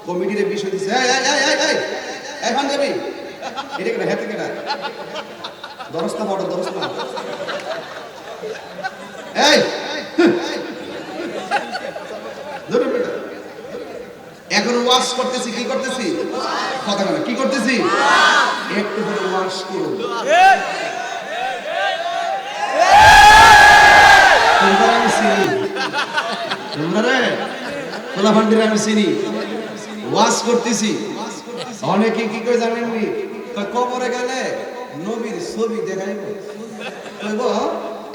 কমিটির বিষয় দিচ্ছে এখন যাবি এটা কেটা হেতে কেটা দরস্তা বড় দরস্তা এই এখন ওয়াশ করতেছি। কি করতেছি? কথা বলে কি করতেছি? একটু করে ওয়াশ করুন। আমি চিনি তোমরা তোলা ভান্ডির, আমি চিনি। ওয়াশ করতেছি। অনেকে কি করে জানেননি? কবরে গেলে নবীর ছবি দেখাইব, কইব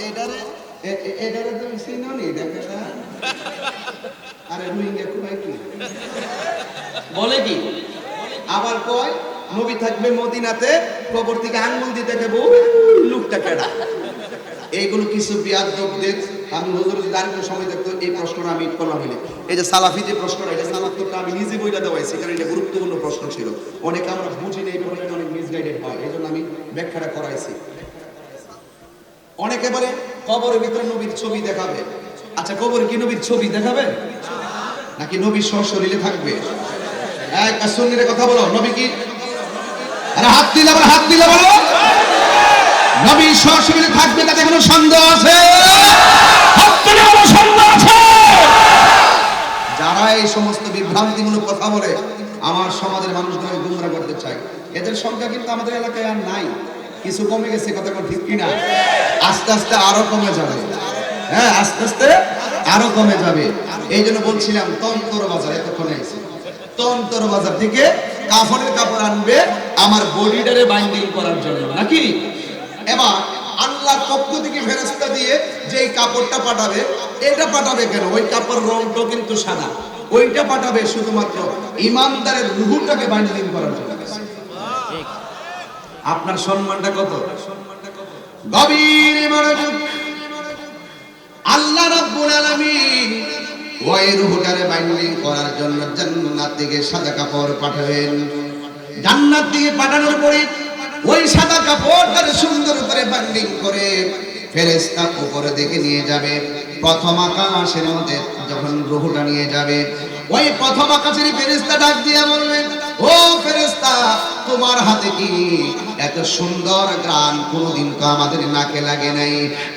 এটারে এটারে তুমি চিনো নি? দেখা আরে রোহিঙ্গা কুমাই কি বলে কি? আবার কয় নবী থাকবে মদিনাতে, কবর থেকে আঙ্গুল দিতে দেবো লোকটা কেডা? এইগুলো কিছু বিয়াদবদের আমি হুজুর যদি আরেকটু সময় থাকতো এই প্রশ্নটা আমি করলাম হইলে। এই যে সালাফি যে প্রশ্নটা, এটা সালাফিটা আমি নিজে বইটা দেওয়াইছি, কারণ এটা গুরুত্বপূর্ণ প্রশ্ন ছিল। অনেকে আমরা বুঝি না, এই প্রশ্নটা অনেক মিসগাইডেড হয়, এই জন্য আমি ব্যাখ্যাটা করাইছি। অনেকে বলে কবরের ভিতরে নবীর ছবি দেখাবে। আচ্ছা, কবরে কি নবীর ছবি দেখাবে নাকি নবী সশরীরে থাকবে? এক সুন্নির কথা বলো, নবী কি? আরে হাত দিলে বলো, হাত দিলে বলো নবী সশরীরে থাকবে, তাতে কোনো সন্দেহ আছে? হাত দিলে বলো সন্দেহ আছে? যারা এই সমস্ত বিভ্রান্তিমূলক কথা বলে আমার সমাজের মানুষগুলোকে গুমরা করতে চায়, এদের সংখ্যা কিন্তু আমাদের এলাকায় আর নাই, কিছু কমে গেছে। কথা ঠিক কিনা? আস্তে আস্তে আরো কমে যাবে। হ্যাঁ, আস্তে আস্তে আরো কমে যাবে। এই জন্য বলছিলাম তন্তর বাজার, এতক্ষণে এসে তন্তর বাজার থেকে কাফনের কাপড় আনবে আমার বডিটারে বাইন্ডিং করার জন্য, নাকি? এবার আল্লাহর পক্ষ থেকে ফেরেশতা দিয়ে যে কাপড়টা পাঠাবে, এটা পাঠাবে কেন? ওই কাপড় রংটা কিন্তু সাদা, ওইটা পাঠাবে শুধুমাত্র ইমানদারের রূহটাকে বাইন্ডিং করার জন্য। আপনার সম্মানটা কত? গভীর মনোযোগ। আল্লাহ রাব্বুল আলামিন ওই রূহটারে বাইন্ডিং করার জন্য জান্নাত থেকে সাদা কাপড় পাঠাবেন। জান্নাত থেকে পাঠানোর পরে ওই সাদা কাপড়টারে সুন্দর করে বাইন্ডিং করে ফেরেশতা উপরে দিকে নিয়ে যাবে। প্রথম আকাশের মধ্যে যখন রূহটা নিয়ে যাবে, ওই প্রথম আকাশের ফেরেশতা ডাক দিয়ে বলবেন, ও ফেরেশতা, তোমার হাতে কি এত সুন্দর গান কোনদিন তো আমাদের নাকে লাগে নাই।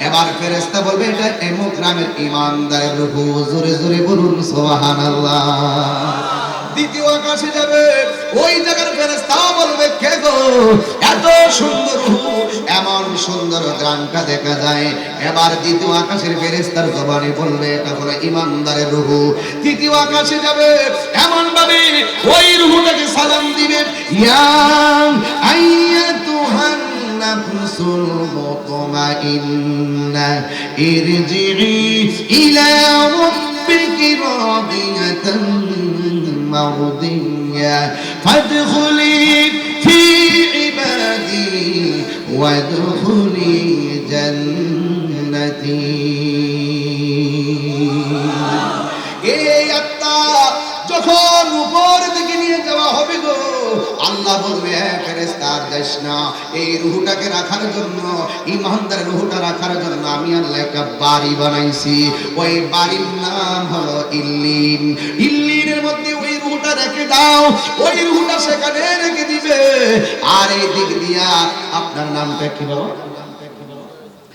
এবার ফেরেশতা বলবে, এটা এমন গ্রামের ইমানদারের রূহ। জোরে জোরে বলুন সুবহানাল্লাহ। দ্বিতীয় আকাশে যাবে, ওই জায়গার ফেরেশতা বলবে কে গো, এত সুন্দর রূহ, এমন সুন্দর গ্রানটা দেখা যায়। এবার দ্বিতীয় আকাশের ফেরেশতার জবানে বলবে এটা হলো ঈমানদারের রূহ। তৃতীয় আকাশে যাবে, এমন ভাবে ওই রূহটাকে সালাম দিবে, ইয়া আইয়াতুহান নাফসুল মুতমাইন্না ইরজিই ইলা রাব্বিকি রাদিয়াতান মারদিয়া ফাদখুলি ফি ইবাদি ওয়াদখুলি জান্নাতি। এই আত্মা যখন উপর দিকে নিয়ে যাওয়া হবে গো, আল্লাহ বলবে ফেরেশতা যাস না, এই রূহটাকে রাখার জন্য, ঈমানদারের রূহটা রাখার জন্য আমি আল্লাহ একটা বাড়ি বানাইছি। ওই বাড়ির নাম হলো ইল্লিন। ইল্লিনের মধ্যে ওই রূহটা রেখে দাও, ওই রূহটা সেখানে রেখে দিবে। আর এই দিক দিয়া আপনার নামটা কি বাবা?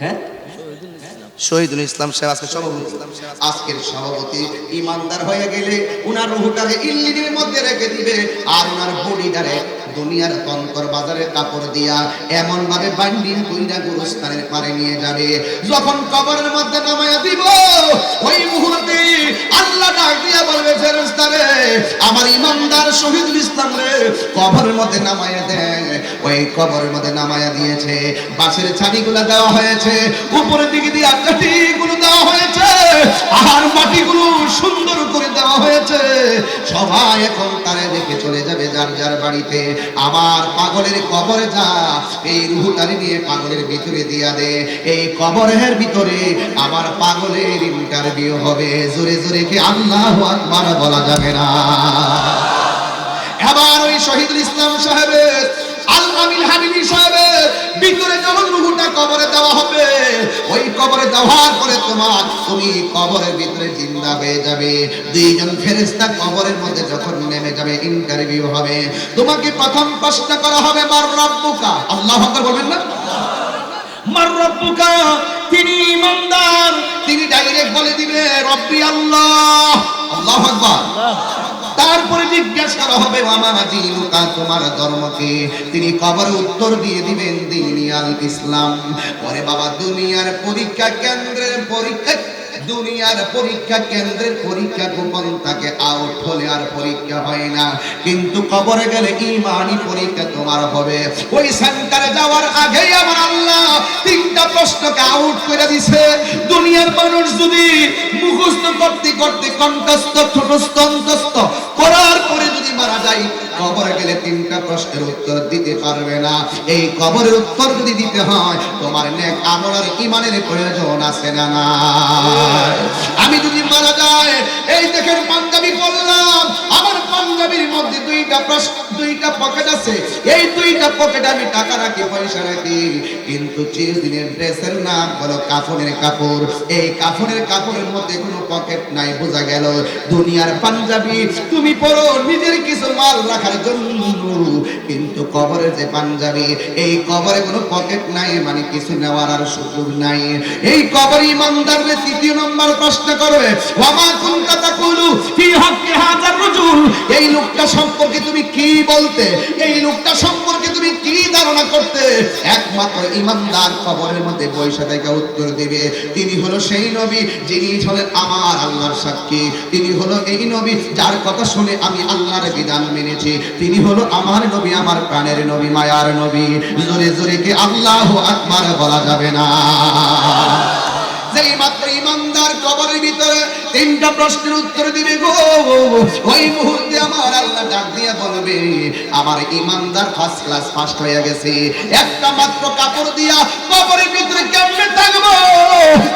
হ্যাঁ, শহীদুল ইসলাম সাহেব আজকে সভাপতি। আজকের সভাপতি ঈমানদার হয়ে গেলে উনার রূহটাকে ইল্লিনের মধ্যে রেখে দিবে, আর উনার বডিটারে দুনিয়ার তন্তর বাজারে কাপড় দিয়া এমন ভাবে বান্ডিল কইরা গুরুস্থানের পারে নিয়ে যাবে। যখন কবরের মধ্যে নামায়া দিব, ওই মুহূর্তে আল্লাহ ডাক দিয়া বলবে ফেরেশতারে, আমার ঈমানদার শহীদুল ইসলাম রে কবরের মধ্যে নামায়া দেন। ওই কবরের মধ্যে নামায়া দিয়েছে, বাঁশের ছানিগুলো দেওয়া হয়েছে, উপরের দিকে দিয়ে কাঠিগুলো দেওয়া হয়েছে, আর মাটিগুলো সুন্দর করে দেওয়া হয়েছে। সবাই এখন তারে দেখে চলে যাবে যার যার বাড়িতে। আমার পাগলের কবরে যা, এই রূহটারে নিয়ে পাগলের ভিতরে দিয়া দে। এই কবরের ভিতরে আমার পাগলের ইন্টারভিউ হবে। জোরে জোরে কি আল্লাহু আকবার বলা যাবে না? এবার ওই শহীদুল ইসলাম সাহেবের, আল আমিন হাবিবি সাহেবের ভিতরে যখন রূহটা কবরে দেওয়া হবে, ওই কবরে দেওয়ার পরে তুমি কবরের ভিতরে জিন্দা হয়ে যাবে। দুইজন ফেরেশতা কবরের মধ্যে যখন নেমে যাবে, ইন্টারভিউ হবে। তোমাকে প্রথম প্রশ্ন করা হবে মার রব্বুকা। আল্লাহু আকবার বলবেন না? মার রব্বুকা, তিনি ঈমানদার, তিনি ডাইরেক্ট বলে দিবে রব্বি আল্লাহ। আল্লাহু আকবার। তারপরে জিজ্ঞাসা করা হবে মামা দিনুকা, তোমার ধর্ম কি? তিনি কবরে উত্তর দিয়ে দিবেন দীনি আল ইসলাম। ওরে বাবা, দুনিয়ার পরীক্ষা কেন্দ্রের পরীক্ষা গোপন থাকে, আউট হলে আর পরীক্ষা হয় না। কিন্তু কবরে গেলে ঈমানি পরীক্ষা তোমার হবে। ওই সেন্টারে যাওয়ার আগেই আমার আল্লাহ তিনটা প্রশ্নকে আউট করে দিছে। দুনিয়ার মানুষ যদি মুখস্থ করতে করতে কণ্ঠস্থ ঠোঁটস্থ অন্তস্থ করার পরে যদি মারা যায়, কবরে গেলে তিনটা প্রশ্নের উত্তর দিতে পারবে না। এই কবরের উত্তর যদি দিতে হয়, তোমার নেক আমল আর ঈমানের প্রয়োজন আছে না? না, আমি যদি মারা যাই, এই দেখেন পাঞ্জাবি পরলাম, আমার পাঞ্জাবির মধ্যে দুইটা পকেট আছে, এই দুইটা পকেটে আমি টাকা রাখি, পয়সা রাখি, কিন্তু চিরদিনের ড্রেসের নাম হলো কাফনের কাপড়। এই কাফনের কাপড়ের মধ্যে কোনো পকেট নাই। বোঝা গেল দুনিয়ার পাঞ্জাবি তুমি পরো নিজের কিছু মাল রাখার জন্য, কিন্তু কবরের যে পাঞ্জাবি, এই কবরে কোনো পকেট নাই, মানে কিছু নেওয়ার আর সুযোগ নাই। এই কবর ঈমানদারদের তৃতীয় নম্বর প্রশ্ন করবে, ওয়ামা কুনতা তাকুলু ফি হাক্কি হাযার রাজুল, এই লোকটা সম্পর্কে তুমি কি বলতে, এই লোকটা সম্পর্কে তুমি কি ধারণা করতে? একমাত্র ঈমানদার কবরের মধ্যে বসে থেকে উত্তর দিবে, তিনি হলো সেই নবী যিনি হলেন আমার আল্লাহর সাক্ষী, তিনি হলো এই নবী যার কথা শুনে আমি আল্লাহর বিধান মেনেছি, তিনি হলো আমার নবী, আমার প্রাণের নবী, মায়ার নবী। জোরে জোরে কি আল্লাহু আকবার বলা যাবে না? যেই মাত্র ঈমানদার কবরের ভিতরে তিনটা প্রশ্নের উত্তর দিবে গো, ওই মুহূর্তে আমার আল্লাহ ডাক দিয়া বলবে, আমার ঈমানদার ফার্স্ট ক্লাস ফার্স্ট হয়ে গেছে। একটা মাত্র কাপড় দিয়া কবরের ভিতরে কেমনে থাকবো?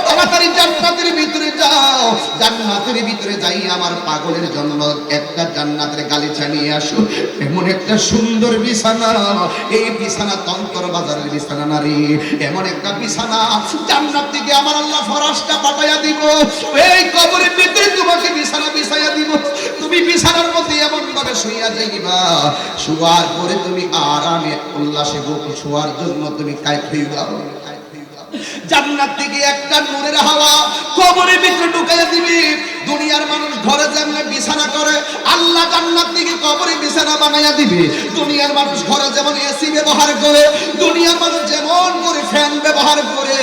তাড়াতাড়ি জান্নাতের ভিতরে যাও, জান্নাতের ভিতরে যাই আমার পাগলের জন্য একটা জান্নাতের গালিচা নিয়ে আসো। এমন একটা সুন্দর বিছানা, এই বিছানা তন্তর বাজারের বিছানা নারী, এমন একটা বিছানা জান্নাত থেকে আমার আল্লাহ ফরাশটা পাঠাইয়া দিব। এই কবরের ভিতরে তোমাকে বিছানা বিছাইয়া দিব, তুমি বিছানার মধ্যে এমন ভাবে শুইয়া যাইবা, শুয়ার পরে তুমি আরামে উল্লাসে শোয়ার জন্য তুমি কায়ফ হইবা। জান্নাত থেকে একটা নূরের হাওয়া কবরের ভিতরে ঢুকাইয়া দিবে। দুনিয়ার মানুষ ঘরে যেমন বিছানা করে, আল্লাহ জান্নাত থেকে কবরে বিছানা বানাইয়া দিবে। দুনিয়ার মানুষ ঘরে যেমন এসি ব্যবহার করে, দুনিয়ার মানুষ যেমন করে ফ্যান ব্যবহার করে,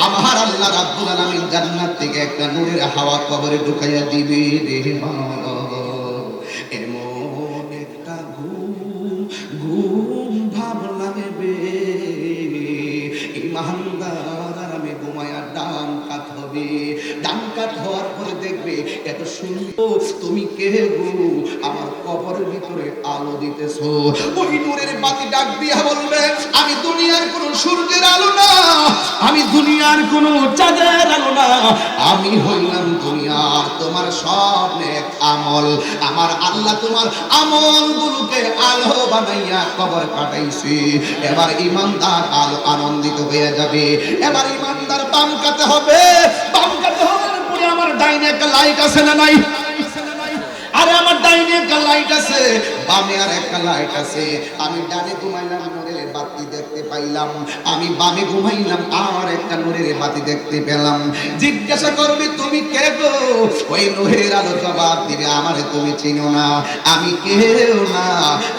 আমার আল্লাহ রাব্বুল আলামিন জান্নাত থেকে একটা নূরের হাওয়া কবরে ঢুকাইয়া দিবে রে এমন একটা ঘুম ভাব লাগবে ইমানদার আমি ঘুমায়া ডান কাত হবে। ডান কাত হওয়ার পরে দেখবে এত সুন্দর, তুমি কে গো আমার কবরের ভিতরে আলো দিতেছো। ওই নূরের বাতি ডাক দিয়া বলবে, আমি দুনিয়ার কোন সূর্যের আলো না, আমি দুনিয়ার কোন চাঁদের আলো না, আমি হইলাম দুনিয়ার তোমার সব নেক আমল। আমার আল্লাহ তোমার আমলগুলোকে আলো বানাইয়া কবর কাটাইছে। এবার ইমানদার আলো আনন্দিত হয়ে যাবে। এবার ইমানদার বাম কাতে হবে। বাম কাতে হওয়ার পরে আমার ডাইনে একটা লাইট আছে না নাই? আরে আমার ডাইনে একটা লাইট আছে, বামে আর একটা লাইট আছে। আমি ডানে ঘুমাইলাম, নূরের বাতি দেখতে পাইলাম। আমি বামে ঘুমাইলাম, আর একটা নূরের বাতি দেখতে পেলাম। জিজ্ঞাসা করবে, তুমি কে গো? ওই নূরের আলো জবাব দিবে, আমারে তুমি চিনো না, আমি কেউ না,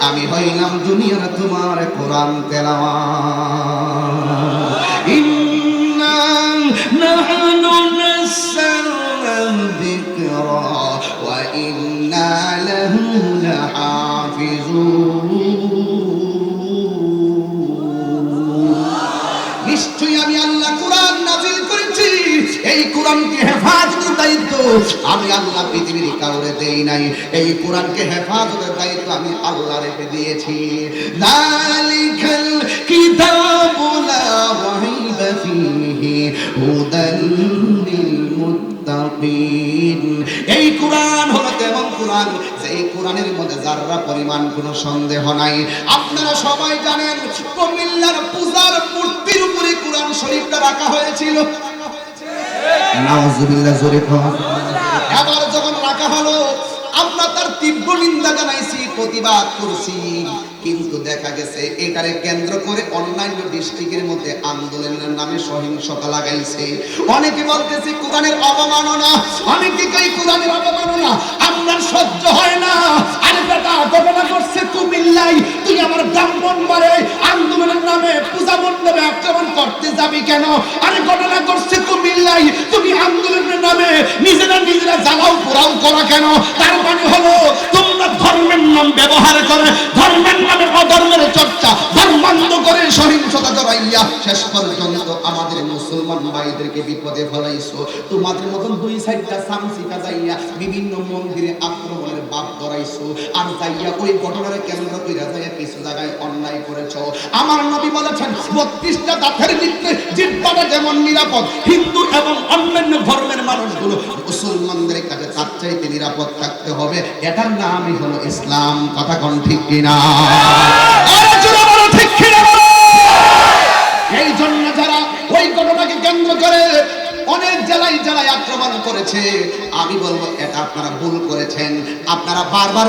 আমি হইলাম দুনিয়ার তোমার কোরআন তেলাওয়াত। ইন্না নাহনু নাযালনা যিকরা ওয়া ইন্না লাহু লাহাফিজুন। নিশ্চয়ই আমি আল্লাহ কোরআন নাযিল করেছি, এই কোরআনকে হেফাজতের দায়িত্ব আমি আল্লাহ পৃথিবীর কাউরে দেই নাই। এই কোরআনকে হেফাজতের দায়িত্ব আমি আল্লাহ রেখে দিয়েছি। যালিকাল কিতাবু লা রাইবা ফীহি হুদাল লিল মুত্তাকিন। এই কোরআন হলো তেমন কোরআন, এই কোরআনের মধ্যে যাররা পরিমাণ কোনো সন্দেহ নাই। আপনারা সবাই জানেন কুমিল্লার পূজার মূর্তির উপরে কোরআন শরীফটা রাখা হয়েছিল। নাউজুবিল্লাহ জোরে কর। এবার যখন রাখা হলো, আমরা তার তীব্র নিন্দা জানাইছি, প্রতিবাদ করছি, কিন্তু দেখা গেছে এটারে কেন্দ্র করে অন্যান্য ডিস্ট্রিক্টের মধ্যে আন্দোলনের নামে সহিংসতা লাগাইছে। অনেকে বলতেছে কোরআনের অবমাননা, অনেকে কই কোরআনের অবমাননা, আপনার সহ্য হয় না। আরে বেটা, ঘটনা করছে কুমিল্লাই, তুই আমার ব্রাহ্মণবাড়ে আন্দোলনের নামে পূজা মণ্ডপে আক্রমণ করতে যাবি কেন? আরে ঘটনা করছে কুমিল্লাই, তুমি আন্দোলনের নামে নিজেরা জ্বালাও পোড়াও করা কেন? তার মানে হলো তোমরা ধর্মের নাম ব্যবহার করে, ধর্মের নামে অধর্মের চর্চা, ধর্মান্ধ করে সহিংসতা জড়াইয়া শেষ পর্যন্ত আমাদের মুসলমান ভাইদেরকে বিপদে ফেলাইছো। তোমাদের মতন দুই সাইডটা সামসিকা যাইয়া বিভিন্ন মন্দিরে আক্রমণের বাপ ধরাইছো, আর যাইয়া ওই ঘটনার কেন্দ্র কইরা যাইয়া কিছু জায়গায় অন্যায় করেছো। আমার নবী বলেছেন 32টা দাঁতের ভিতরে জিহ্বাটা যেমন নিরাপদ, হিন্দু এবং অন্যান্য ধর্মের মানুষগুলো মুসলমানদের কাছে তার চাইতে নিরাপদ থাকতে হবে। এটার নামই হলো ইসলাম। কথা কোন ঠিক কিনা? ঠিক কিনা? এই জন্য যারা ওই ঘটনাকে কেন্দ্র করে অনেক জেলায় আক্রমণ করেছে, আমি বলবো এটা আপনারা ভুল করেছেন। আপনারা বারবার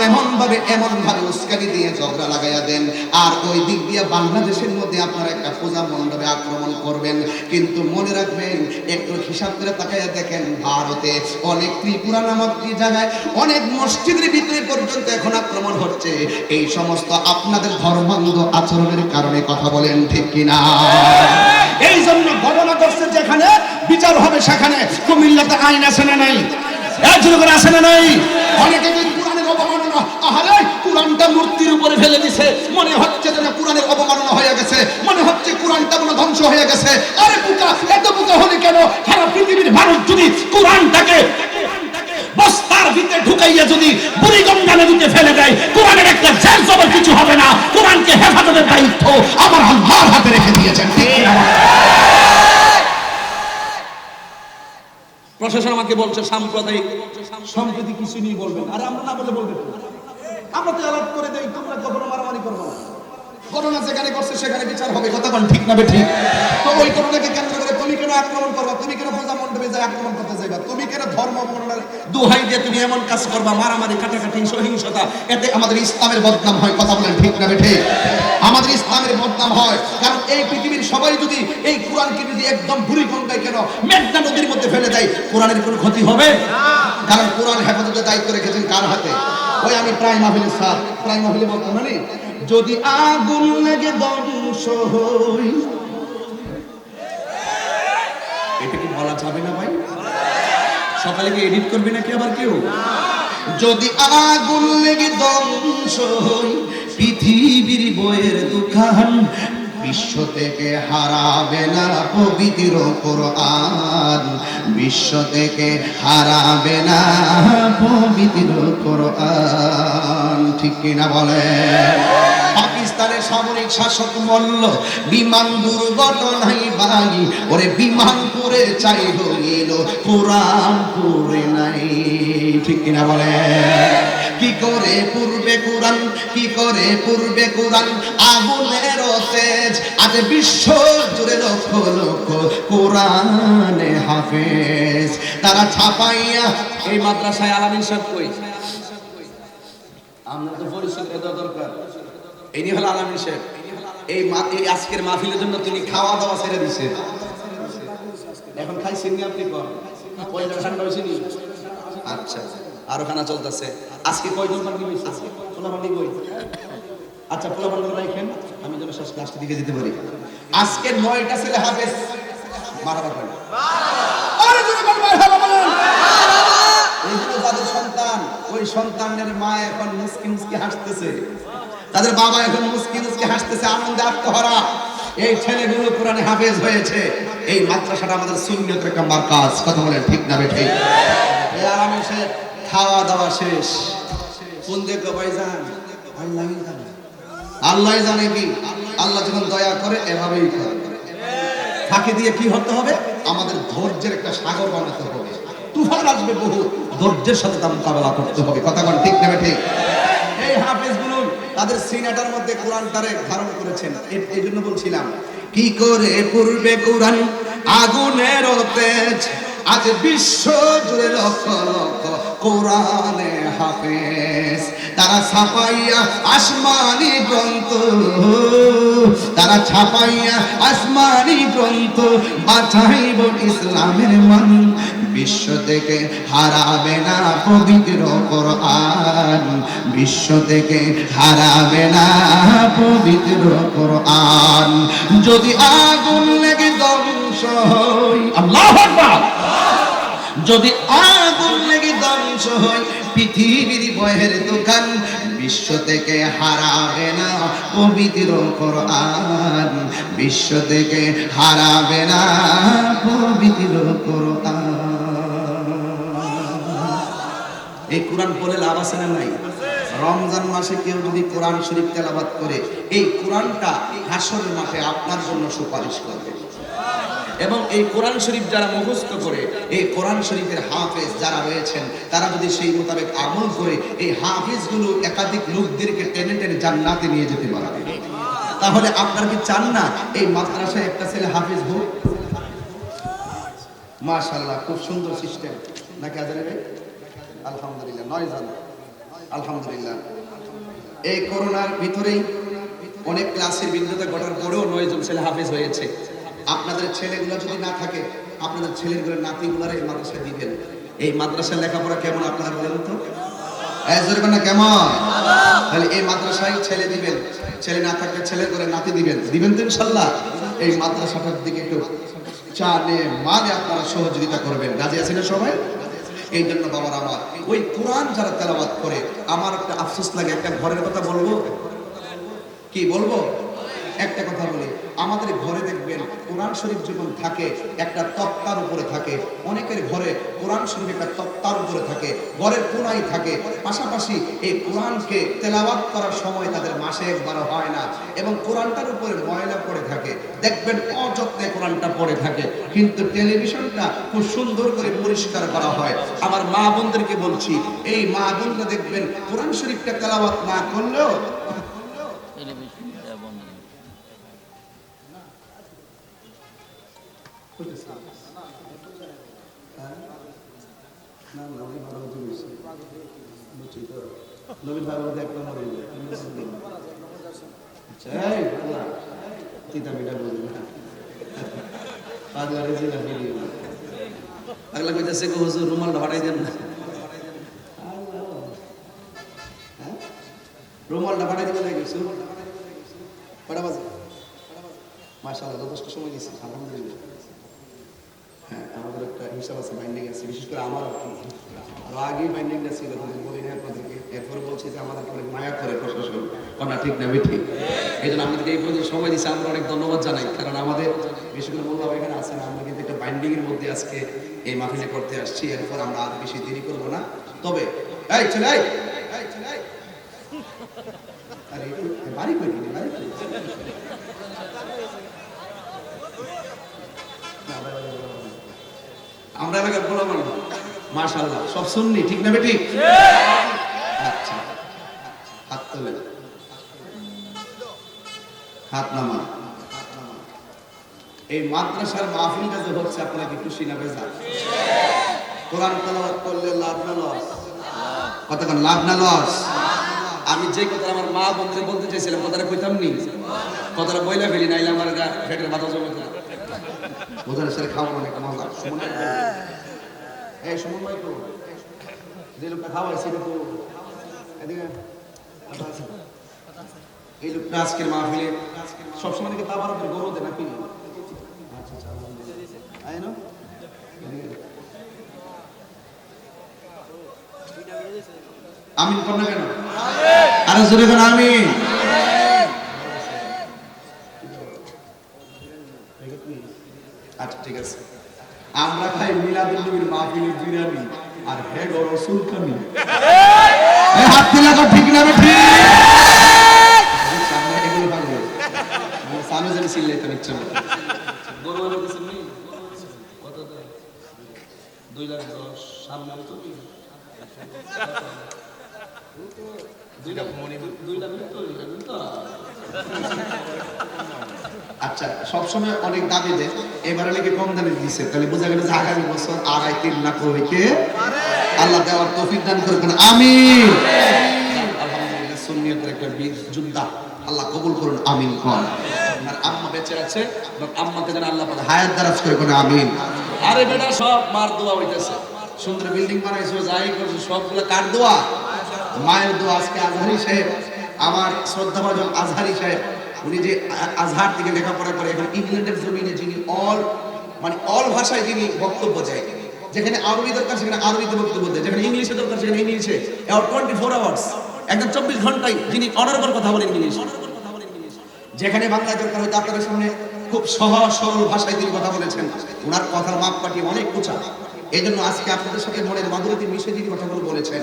এমন ভাবে উস্কানি দিয়ে ঝগড়া লাগাইয়া দেন, আর ওই দিক দিয়ে বাংলাদেশের মধ্যে আপনারা একটা পূজা মণ্ডপে আক্রমণ করবেন। কিন্তু মনে রাখবেন, একটু হিসাব করে তাকাইয়া দেখেন, ভারতে অনেক ত্রিপুরা নামক কি জায়গায় অনেক মসজিদের ভিতরে পর্যন্ত এখন আক্রমণ হচ্ছে। এই সমস্ত আপনাদের ধর্মান্ধ আচরণের কারণে। কথা বলেন ঠিক কিনা? এই জন্য ঘটনা করছে যেখানে বিচার হবে সেখানে। কুমিল্লাতে আইন আছে না নাই? একজন আছে না নাই? অনেকে কোরআনের অবমাননা, আহারে কোরআনটা মূর্তির উপরে ফেলে দিছে, মনে হচ্ছে যেন কোরআনের অবমাননা হয়ে গেছে, মনে হচ্ছে কোরআনটা মনে ধ্বংস হয়ে গেছে। আরে বোকা, এত বোকা হলে কেন? সারা পৃথিবীর মানুষ যদি কোরআনটাকে বস্তার ভিতরে ঢুকাইয়া যদি বুড়িগঙ্গা নদীতে ফেলে দেয়, কোরআনের একটা জেল জবর কিছু হবে না। কোরআনকে হেফাজতের দায়িত্ব আমার আল্লাহর হাতে রেখে দিয়েছেন। প্রশাসন আমাকে বলছে সাম্প্রদায়িক, সম্প্রতি কিছু নিয়ে বলবেন, আর আমরা না বলে বলবেন, আমরা তো অ্যালার্ট করে দেই, তোমরা কখনো মারামারি করবো না। ঘটনা যেখানে করছে সেখানে বিচার হবে। কথা বল ঠিক না? ঠিক। তো ওই ঘটনাকে কেন্দ্র করে তুমি কেন কেন আক্রমণ করবা, তুমি কেন পূজা মণ্ডপে যায় আক্রমণ করতে যাইবা, তুমি কেন ধর্ম মণ্ডলের দোহাই দিয়ে তুমি এমন কাজ করবা, মারামারি কাটাকাটি সহিংসতা, এতে আমাদের ইসলামের বদনাম হয়। কথা বলেন ঠিক না বেঠে? আমাদের ইসলামের বদনাম হয়। কারণ এই পৃথিবীর সবাই যদি এই কোরআনকে যদি একদম বুড়ি গঙ্গায় কেন মেঘনা নদীর মধ্যে ফেলে দেয়, কোরআনের কোনো ক্ষতি হবে? কারণ কোরআন হেফাজতের দায়িত্ব রেখেছেন কার হাতে? ওই আমি প্রায় মাহফিলের স্যার, প্রায় মাহফিলে বলতাম না, যদি আগুন লেগে ধ্বংস হই, এটা কি বলা যাবে না ভাই? সকালে কি এডিট করবে নাকি আবার কেউ? যদি আগুন লেগে ধ্বংস হই, পৃথিবীর বইয়ের দোকান বিশ্ব থেকে হারাবে না পবিত্র কোরআন, বিশ্ব থেকে হারাবে না পবিত্র কোরআন। ঠিক কিনা বলেন? পাকিস্তানের সামরিক শাসক বলল, বিমান দুর্ঘটনায় ভাই ওরে বিমান করে চাই হইল, কোরআন পড়ে নাই। ঠিক কিনা বলে? কি করে পূর্বে কোরআন, কি করে পূর্বে কোরআন, আগুনের তেজ আজ বিশ্ব জুড়ে লক্ষ লক্ষ কোরআনে হাফেজ তারা ছাপাইয়া। এই মাদ্রাসায় আলামিন সাহেব কই? আমরা তো পরিচয় দেওয়া দরকার। ইনি হলো আলামিন সাহেব। এই আজকের মাহফিলের জন্য তিনি খাওয়া দাওয়া ছেড়ে দিছে। এখন খাইছেন নি আপনি? কর পয়লা ঠান্ডা হয়েছে নি? আচ্ছা, আরো খানা চলতেছে। আজকে কয়জন পানি হয়েছে? পোলা পানি কই? আচ্ছা, পোলা পানি রাখেন, আমি যেন শেষ ক্লাসের দিকে যেতে পারি। আজকে 9টা ছেলে হাফেজ। মারহাবা বলেন। এইগুলো যাদের সন্তান, ওই সন্তানের মা এখন মুস্কি মুস্কি হাসতেছে, তাদের বাবা এখন মুস্কি মুস্কি হাসতেছে, আনন্দে আত্মহারা। এই ছেলেগুলো কোরআনে হাফেজ হয়েছে। এই মাদ্রাসাটা আমাদের সুন্নিয়তের একটা মার্কাজ। কথা বলেন ঠিক না বেঠি? এই আরামে সে খাওয়া দাওয়া শেষ। কোন দেখো ভাইজান? আল্লাহই জানে, আল্লাহই জানে। কি আল্লাহ যখন দয়া করে এভাবেই করে। ফাঁকি দিয়ে কি হতে হবে? আমাদের ধৈর্যের একটা সাগর বানাতে হবে। তুফান আসবে বহু, ধৈর্যের সাথে তার মোকাবেলা করতে হবে। কথা বলেন ঠিক না বেঠি? এই হাফেজগুলো তাদের সিনাটার মধ্যে কোরআন তারে ধারণ করেছেন। এই জন্য বলছিলাম, কি করে পূর্বে কোরআন আগুনের তেজ আজ বিশ্ব জুড়ে লক্ষ লক্ষ কোরআনে হাফেজ তারা ছাপাইয়া আসমানি গ্রন্থ, তারা ছাপাইয়া আসমানি গ্রন্থ বাঁচাইব ইসলামের মান, বিশ্ব থেকে হারাবে না পবিত্র কোরআন, বিশ্ব থেকে হারাবে না পবিত্র কোরআন। যদি আগুন লেগে ধ্বংস হই, আল্লাহু আকবার, যদি আগুন লেগে ধ্বংস হয় পৃথিবীর বইয়ের দোকান, বিশ্ব থেকে হারাবে না পবিত্র কোরআন, বিশ্ব থেকে হারাবে না পবিত্র কোরআন। এই কোরআন পড়ে লাভ আছে না নাই? রমজান মাসে কেউ যদি কোরআন শরীফ তেলাওয়াত করে, এই কোরআনটা হাসরের মাঠে আপনার জন্য সুপারিশ করবে। এবং এই কোরআন শরীফ যারা মুখস্থ করে, এই কোরআন শরীফের হাফেজ যারা রয়েছেন, তারা যদি সেই মোতাবেক আমল করে, এই হাফেজগুলো একাধিক লোকদেরকে টেনে টেনে জান্নাতে নিয়ে যেতে পারবে। তাহলে আপনারা কি চান না এই মাদ্রাসায় একটা ছেলে হাফেজ হোক? মাশাআল্লাহ, খুব সুন্দর সিস্টেম নাকি আজারে ভাই? আলহামদুলিল্লাহ, 9 জন, আলহামদুলিল্লাহ। এই করোনার ভিতরেই অনেক ক্লাসের ভিন্নতা ঘটার পরেও 9 জন ছেলে হাফেজ হয়েছে। আপনাদের ছেলেগুলো যদি না থাকে, আপনাদের ছেলেগুলো নাতিগুলার এই মাদ্রাসায় দিবেন। এই মাদ্রাসায় লেখাপড়া কেমন আপনারা বলেন তো? না কেমন? তাহলে এই মাদ্রাসায় ছেলে দিবেন, ছেলে না থাকলে ছেলে করে নাতি দিবেন, দিবেন তো ইনশাল্লাহ। এই মাদ্রাসাটার দিকে একটু চানে মানে আপনারা সহযোগিতা করবেন। রাজি আছেন না সবাই? এই জন্য বাবার আমার ওই কোরআন যারা তেলাওয়াত করে, আমার একটা আফসোস লাগে। একটা ঘরের কথা বলবো, কি বলবো? একটা কথা বলি, আমাদের ঘরে দেখবেন কোরআন শরীফ যখন থাকে একটা তক্তার উপরে থাকে, অনেকের ঘরে কোরআন শরীফ একটা তক্তার উপরে থাকে, ঘরের কোনায় থাকে। পাশাপাশি এই কোরআনকে তেলাওয়াত করার সময় তাদের মাসে একবার হয় না, এবং কোরআনটার উপরে ময়লা পড়ে থাকে। দেখবেন অযত্নে কোরআনটা পড়ে থাকে, কিন্তু টেলিভিশনটা খুব সুন্দর করে পরিষ্কার করা হয়। আমার মা বোনদেরকে বলছি, এই মা বোনরা দেখবেন কোরআন শরীফটা তেলাওয়াত না করলেও না না উনি ভালো মতো বুঝছি বুঝছি তো নবীন ভাই বলতে এক নম্বর আচ্ছা এই আল্লাহ চিতা মিটা বুঝি না পাগলারে জিনা মিলি পাগলা কইতাছে গো হুজুর রুমালটা হটাই দেন না রুমালটা হটাই দিতে লাগেছে কটা বাজে মাশাআল্লাহ যথেষ্ট সময় দিয়েছি আলহামদুলিল্লাহ হ্যাঁ আমাদের একটা হিসাব আছে বাইন্ডিং আছে বিশেষ করে আমার আর আগে বাইন্ডিংটা ছিল কিন্তু বলি না আপনাদেরকে এরপরে বলছি যে আমাদের অনেক মায়া করে প্রশাসন কোনটা ঠিক না ঠিক এই জন্য আমাদেরকে এই পর্যন্ত সময় দিচ্ছে আমরা অনেক ধন্যবাদ জানাই কারণ আমাদের বিশেষ করে মোল্লা এখানে আছেন আমরা কিন্তু একটা বাইন্ডিং এর মধ্যে আজকে এই মাহফিলে করতে আসছি এরপর আমরা আর বেশি দেরি করবো না তবে এই চলে আরে বাড়ি কই বাড়ি কই আমরা এলাকার বলা বলি মাশাআল্লাহ সব শুননি ঠিক না বেটি আচ্ছা হাত তোলে হাত নামা এই মাদ্রাসার মাহফিলটা যে হচ্ছে আপনারা কি খুশি না বেজার কোরআন তেলাওয়াত করলে লাভ না লস কতক্ষণ লাভ না লস আমি যে কথা আমার মা বন্ধুকে বলতে চাইছিলাম কথাটা কইতাম নি কথাটা বইলা ফেলি নাইলে আমার পেটের মাথা জমে যায় বোঝার সাথে খাওয়া অনেক মজা সুমন এই সুমন ভাই তো যে লোকটা খাওয়াইছে তো এদিকে এই লোকটা আজকের মাহফিলে সবসময় নাকি তাবার উপরে গরু দেয় নাকি আচ্ছা আচ্ছা আই নো আমিন কোন না কেন আরে জোরে কোন আমিন আচ্ছা ঠিক আছে আমরা খাই মিলাদুল নবীর মাহফিলের বিরিয়ানি আর হে গো রাসূল কামি এই হাত দিলা তো ঠিক না বেঠি সামনে এগুলো ভালো আমি সামনে যেন সিল্লাইতে নিচ্ছি গরু আনো কিছু নেই কত দাম 2,10,000 সামনে তো 2 লাখ তো আচ্ছা সবসময় অনেক দাবি দেয় এবারে নাকি কম দামে দিচ্ছে তাহলে বোঝা গেল যে আগামী বছর 2.5-3 লাখ হইতে আল্লাহ দেওয়ার তৌফিক দান করবেন আমিন আলহামদুলিল্লাহ সুন্নিয়তের একটা বীর যোদ্ধা আল্লাহ কবুল করুন আমিন কোন আর আম্মা বেঁচে আছে আম্মাকে যেন আল্লাহ পাক হায়াত দারাজ করে কোন আমিন আরে বেটা সব মার দোয়া হইতাছে সুন্দর বিল্ডিং বানাইছো যাই করছো সবগুলা কার দোয়া মায়ের দোয়া আজকে আজহারি সাহেব আমার শ্রদ্ধাভাজন আজহারি সাহেব উনি যে আজহার থেকে লেখাপড়া করে এখন ইংল্যান্ডের জমিনে যিনি অল ভাষায় যিনি বক্তব্য দেয় যেখানে আরবি দরকার সেখানে আরবিতে বক্তব্য দেয় যেখানে ইংলিশে দরকার সেখানে ইংলিশে 24 আওয়ার্স একদম 24 ঘন্টায় যিনি অনার্বল কথা বলেন ইংলিশ যেখানে বাংলা দরকার হয়তো আপনাদের সামনে খুব সহজ সরল ভাষায় তিনি কথা বলেছেন ওনার কথার মাপকাঠি অনেক উঁচা এই জন্য আজকে আপনাদের সাথে মনের মাধুরীতে মিশে যিনি কথাগুলো বলেছেন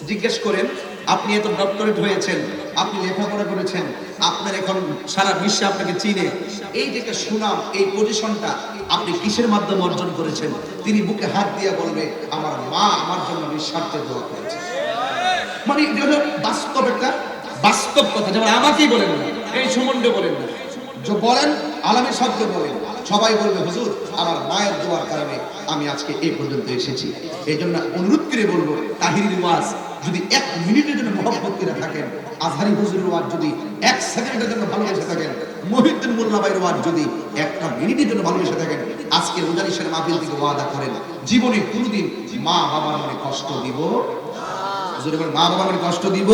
জিজ্ঞেস করেন আপনি এত ডক্টরেট হয়েছেন আপনি লেখাপড়া করেছেন আপনার এখন সারা বিশ্বে আপনাকে চিনে এই যে একটা সুনাম এই পজিশনটা আপনি কিসের মাধ্যমে অর্জন করেছেন তিনি বুকে হাত দিয়ে বলবে আমার মা আমার জন্য নিঃস্বার্থে দোয়া করেছে মানে এটা হলো বাস্তব কথা যেমন আমাকেই বলেন না এই সম্বন্ধে বলেন না যে বলেন আলামী শব্দ বলেন সবাই বলবে হুজুর আমার মায়ের দোয়ার কারণে আমি আজকে এই পর্যন্ত এসেছি এই জন্য অনুরোধ করে বলবো তাহিরির ওয়াজ যদি 1 মিনিটের জন্য মহব্বত করে থাকেন আজহারি হুজুরের ওয়াজ যদি 1 সেকেন্ডের জন্য ভালোবেসে থাকেন মহিউদ্দিন মোল্লা ভাইয়ের ওয়াজ যদি 1 মিনিটের জন্য ভালোবেসে থাকেন আজকে মুজালিসের মাহফিল থেকে ওয়াদা করেন জীবনে কোনোদিন মা বাবার মনে কষ্ট দিব হুজুর বলেন মা বাবার মনে কষ্ট দিব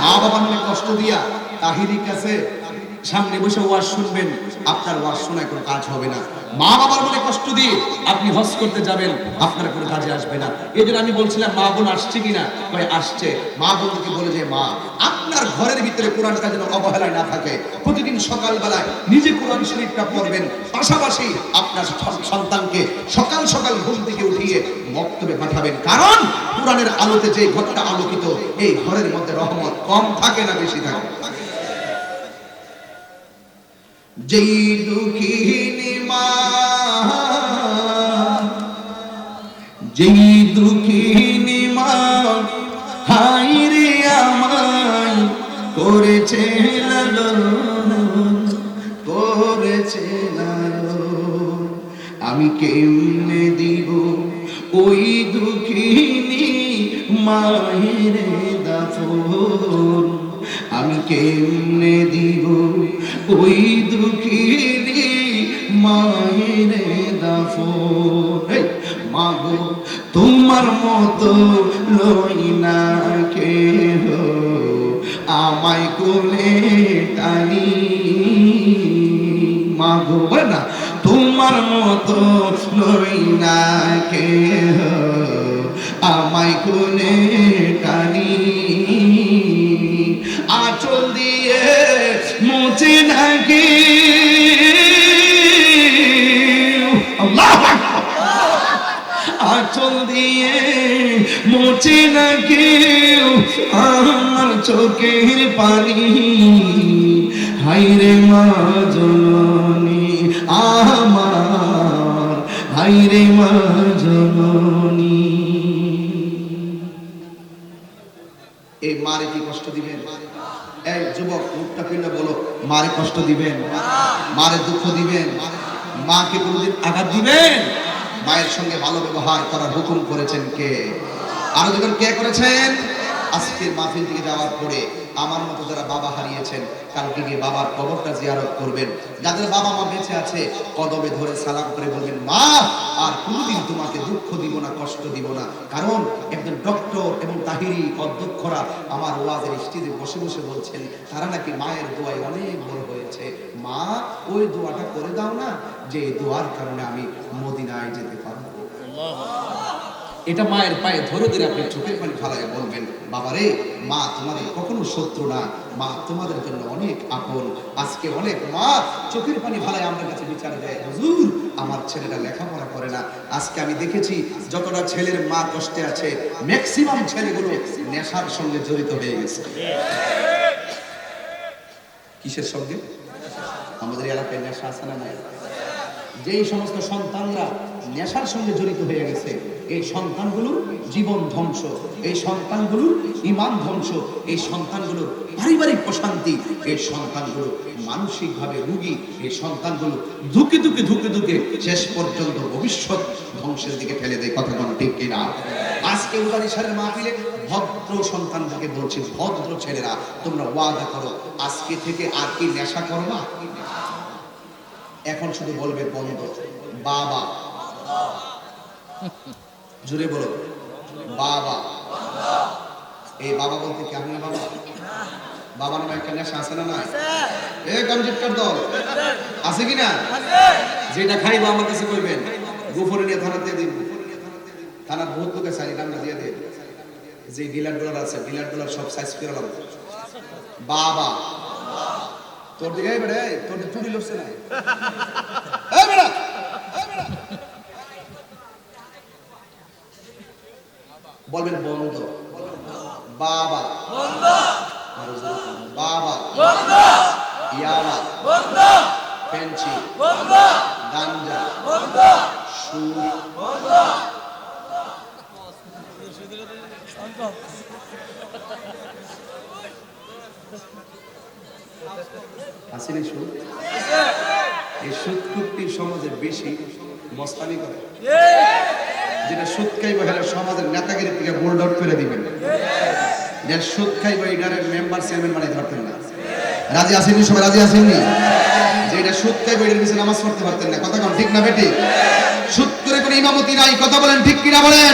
মা বাবার মনে কষ্ট দিয়া তাহিরির কাছে সামনে বসে ওয়াজ শুনবেন আপনার ওয়াজ শোনায় কোনো কাজ হবে না মা বাবার মনে কষ্ট দিয়ে আপনি হজ করতে যাবেন আপনার কোনো কাজে আসবে না এই জন্য আমি বলছিলাম মা বোন আসছে কিনা কয় আসছে মা বোনকে বলে যে মা আপনার ঘরের ভিতরে কোরআনটা যেন অবহেলায় না থাকে প্রতিদিন সকালবেলায় নিজে কোরআন শরীফটা পড়বেন পাশাপাশি আপনার সন্তানকে সকাল সকাল ঘুম থেকে উঠিয়ে মক্তবে পাঠাবেন কারণ কোরআনের আলোতে যে ঘরটা আলোকিত এই ঘরের মধ্যে রহমত কম থাকে না বেশি থাকে যেই দুঃখিনী মা যেই দুঃখিনী মা হাই রে আমায় করেছে লালন করেছে লালন আমি কেমনে দিব ওই দুঃখিনী মায়ের দাফন, আমি কেমনে দিব ওই দুঃখিনী মায়ের দাফন। মাগো তোমার মতো লই না কেহ আমায় কোলে টানি, মাগো বলে না তোমার মতো লই না কেহ আমায় কোলে টানি, আঁচল দিয়ে মুছে নাকি আঁচল দিয়ে মুছে নাকি আমার চোখের পানি, হাইরে মা জননী আমার, হাইরে মা জননী। এই মারে কি কষ্ট দিবেন? এই যুবক মুখটা খুলে বলো, মারে কষ্ট দিবেন? মারে দুঃখ দিবেন? মাকে কোনদিন আঘাত দিবেন? মায়ের সঙ্গে ভালো ব্যবহার করার হুকুম করেছেন কে? আরো যখন কে করেছেন? আজকের মাহফিল থেকে যাওয়ার পরে আমার মতো যারা বাবা হারিয়েছেন কালকে গিয়ে বাবার কবরটা জিয়ারত করবেন। যাদের বাবা মা বেঁচে আছে কদমে ধরে সালাম করে বলবেন, মা আর কোনোদিন তোমাকে দুঃখ দিব না, কষ্ট দিব না। কারণ একজন ডক্টর এবং তাহিরি অধ্যক্ষরা আমার ওয়াজের স্টেজে বসে বসে বলছেন তারা নাকি মায়ের দোয়ায় অনেক বড় হয়েছে। মা ওই দোয়াটা করে দাও না, যে দোয়ার কারণে আমি মদিনায় যেতে পারবো। এটা মায়ের পায়ে ধরে ধরে আপনি চোখের পানি ফালায় বলবেন, বাবারে মা তোমাদের কখনো শত্রু না, মা তোমাদের জন্য অনেক আপন। আজকে অনেক মা চোখের পানি ফালায় আমার কাছে বিচার দেয়, হুজুর আমার ছেলেটা লেখাপড়া করে না। আজকে আমি দেখেছি যতটা ছেলের মা কষ্টে আছে ম্যাক্সিমাম ছেলেগুলো নেশার সঙ্গে জড়িত হয়ে গেছে। কিসের সঙ্গে? আমাদের এলাকায় নেশা আছে না নাই? যেই সমস্ত সন্তানরা নেশার সঙ্গে জড়িত হয়ে গেছে এই সন্তানগুলোর জীবন ধ্বংস, এই সন্তানগুলোর ঈমান ধ্বংস, এই সন্তানগুলোর পারিবারিক প্রশান্তি, এই সন্তানগুলো মানসিকভাবে রোগী, এই সন্তানগুলো ধুকে ধুকে ধুকে ধুকে শেষ পর্যন্ত ভবিষ্যৎ ধ্বংসের দিকে ফেলে দেয়। কথা কোনো ঠিক কিনা? আজকে উদারি সারের মাহফিলে ভদ্র সন্তানদেরকে বলছি, ভদ্র ছেলেরা তোমরা ওয়াদা করো আজকে থেকে আর কি নেশা করো না। এখন শুধু বলবে বন্ধ। বাবা, জুড়ে বলো বাবা। এই বাবা বলতে কি আপনি বাবা? বাবা নামে একটা নেশা আছে না নাই? এ কনজেক্টর দল আছে কিনা? যেটা খাইবো আমার কাছে কইবেন, গোফরে নিয়ে থানাতে দিয়ে দিন। থানার বহুত লোকে চাই নামটা দিয়ে দিন। যে ডিলার ডলার আছে ডিলার ডলার সব সাইজ করে লাভ। বাবা তোর দিকে বেড়ে তোর চুরি লড়ছে না বলবেন বন্ধ। বাবা বাবা ইয়াবা পেনচি গাঞ্জা সুর আসেনি সুদ? এই সুদ কুট্টি সমাজে বেশি মস্তানি করে। যেটা সুদ খাইব হেলে সমাজের নেতাগিরি থেকে বোল্ড আউট করে দিবেন। যে সুদ খাইব এটার মেম্বার চেয়ারম্যান বানাই ধরতেন না। রাজি আসেননি? সবাই রাজি আসেননি? যে এটা সুদ খাইব এটার পিছনে নামাজ পড়তে পারতেন না। কথা কোন ঠিক না বেটি? সুদ করে কোনো ইমামতি নাই। কথা বলেন ঠিক কিনা বলেন?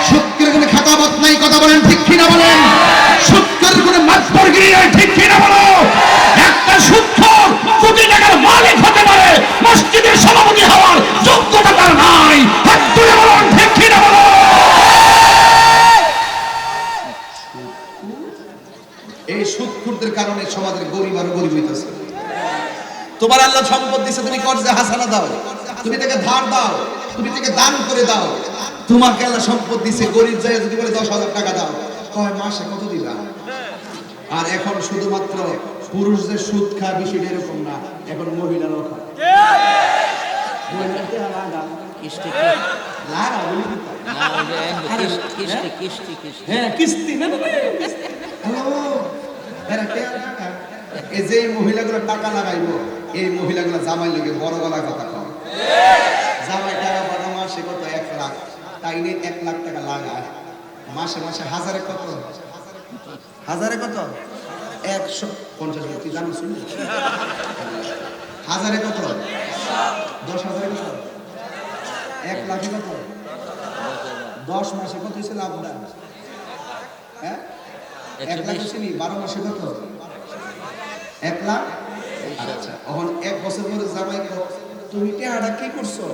সুদ করে কোনো খেতাবত নাই। কথা বলেন ঠিক কিনা বলেন? সুদ করে কোনো মাতবরগিরি নাই। ঠিক কিনা বলো? একটা সুদখোর কোটি টাকার মালিক হতে পারে, মসজিদের সভাপতি হওয়ার যোগ্যতা তার নাই। হাত তুলে বলুন ঠিক কিনা বলো? এই সুদখোরদের কারণে সমাজের গরিব আরো গরিব হইতেছে। তোমার আল্লাহ সম্পদ দিছে, তুমি কর্জে হাসানা দাও, তুমি তাকে ধার দাও, তুমি তাকে দান করে দাও। তোমাকে আল্লাহ সম্পদ দিছে, গরিব যায় যদি বলে 10,000 টাকা দাও, কয় মাসে কত দিবা? আর এখন শুধুমাত্র পুরুষদের সুদ খায় বিষয়টা এরকম না, এখন মহিলারাও খায়। এই যে মহিলাগুলো টাকা লাগাইবো, এই মহিলাগুলো জামাই লেগে বড় গলা কথা কয়। জামাই টাকা পাঠা মাসে কত 1 লাখ, তাই নিয়ে 1 লাখ টাকা লাগায় মাসে মাসে হাজারে কত 150 কি জানো শুনি হাজারে কত 10,000 কত 1 লাখে কত 10 মাসে কত হয়েছে লাভ না হ্যাঁ 1 লাখ হয়েছে নি 12 মাসে কত 1 লাখ। আচ্ছা এখন 1 বছর পরে জামাই তুমি টেহাটা কি করছো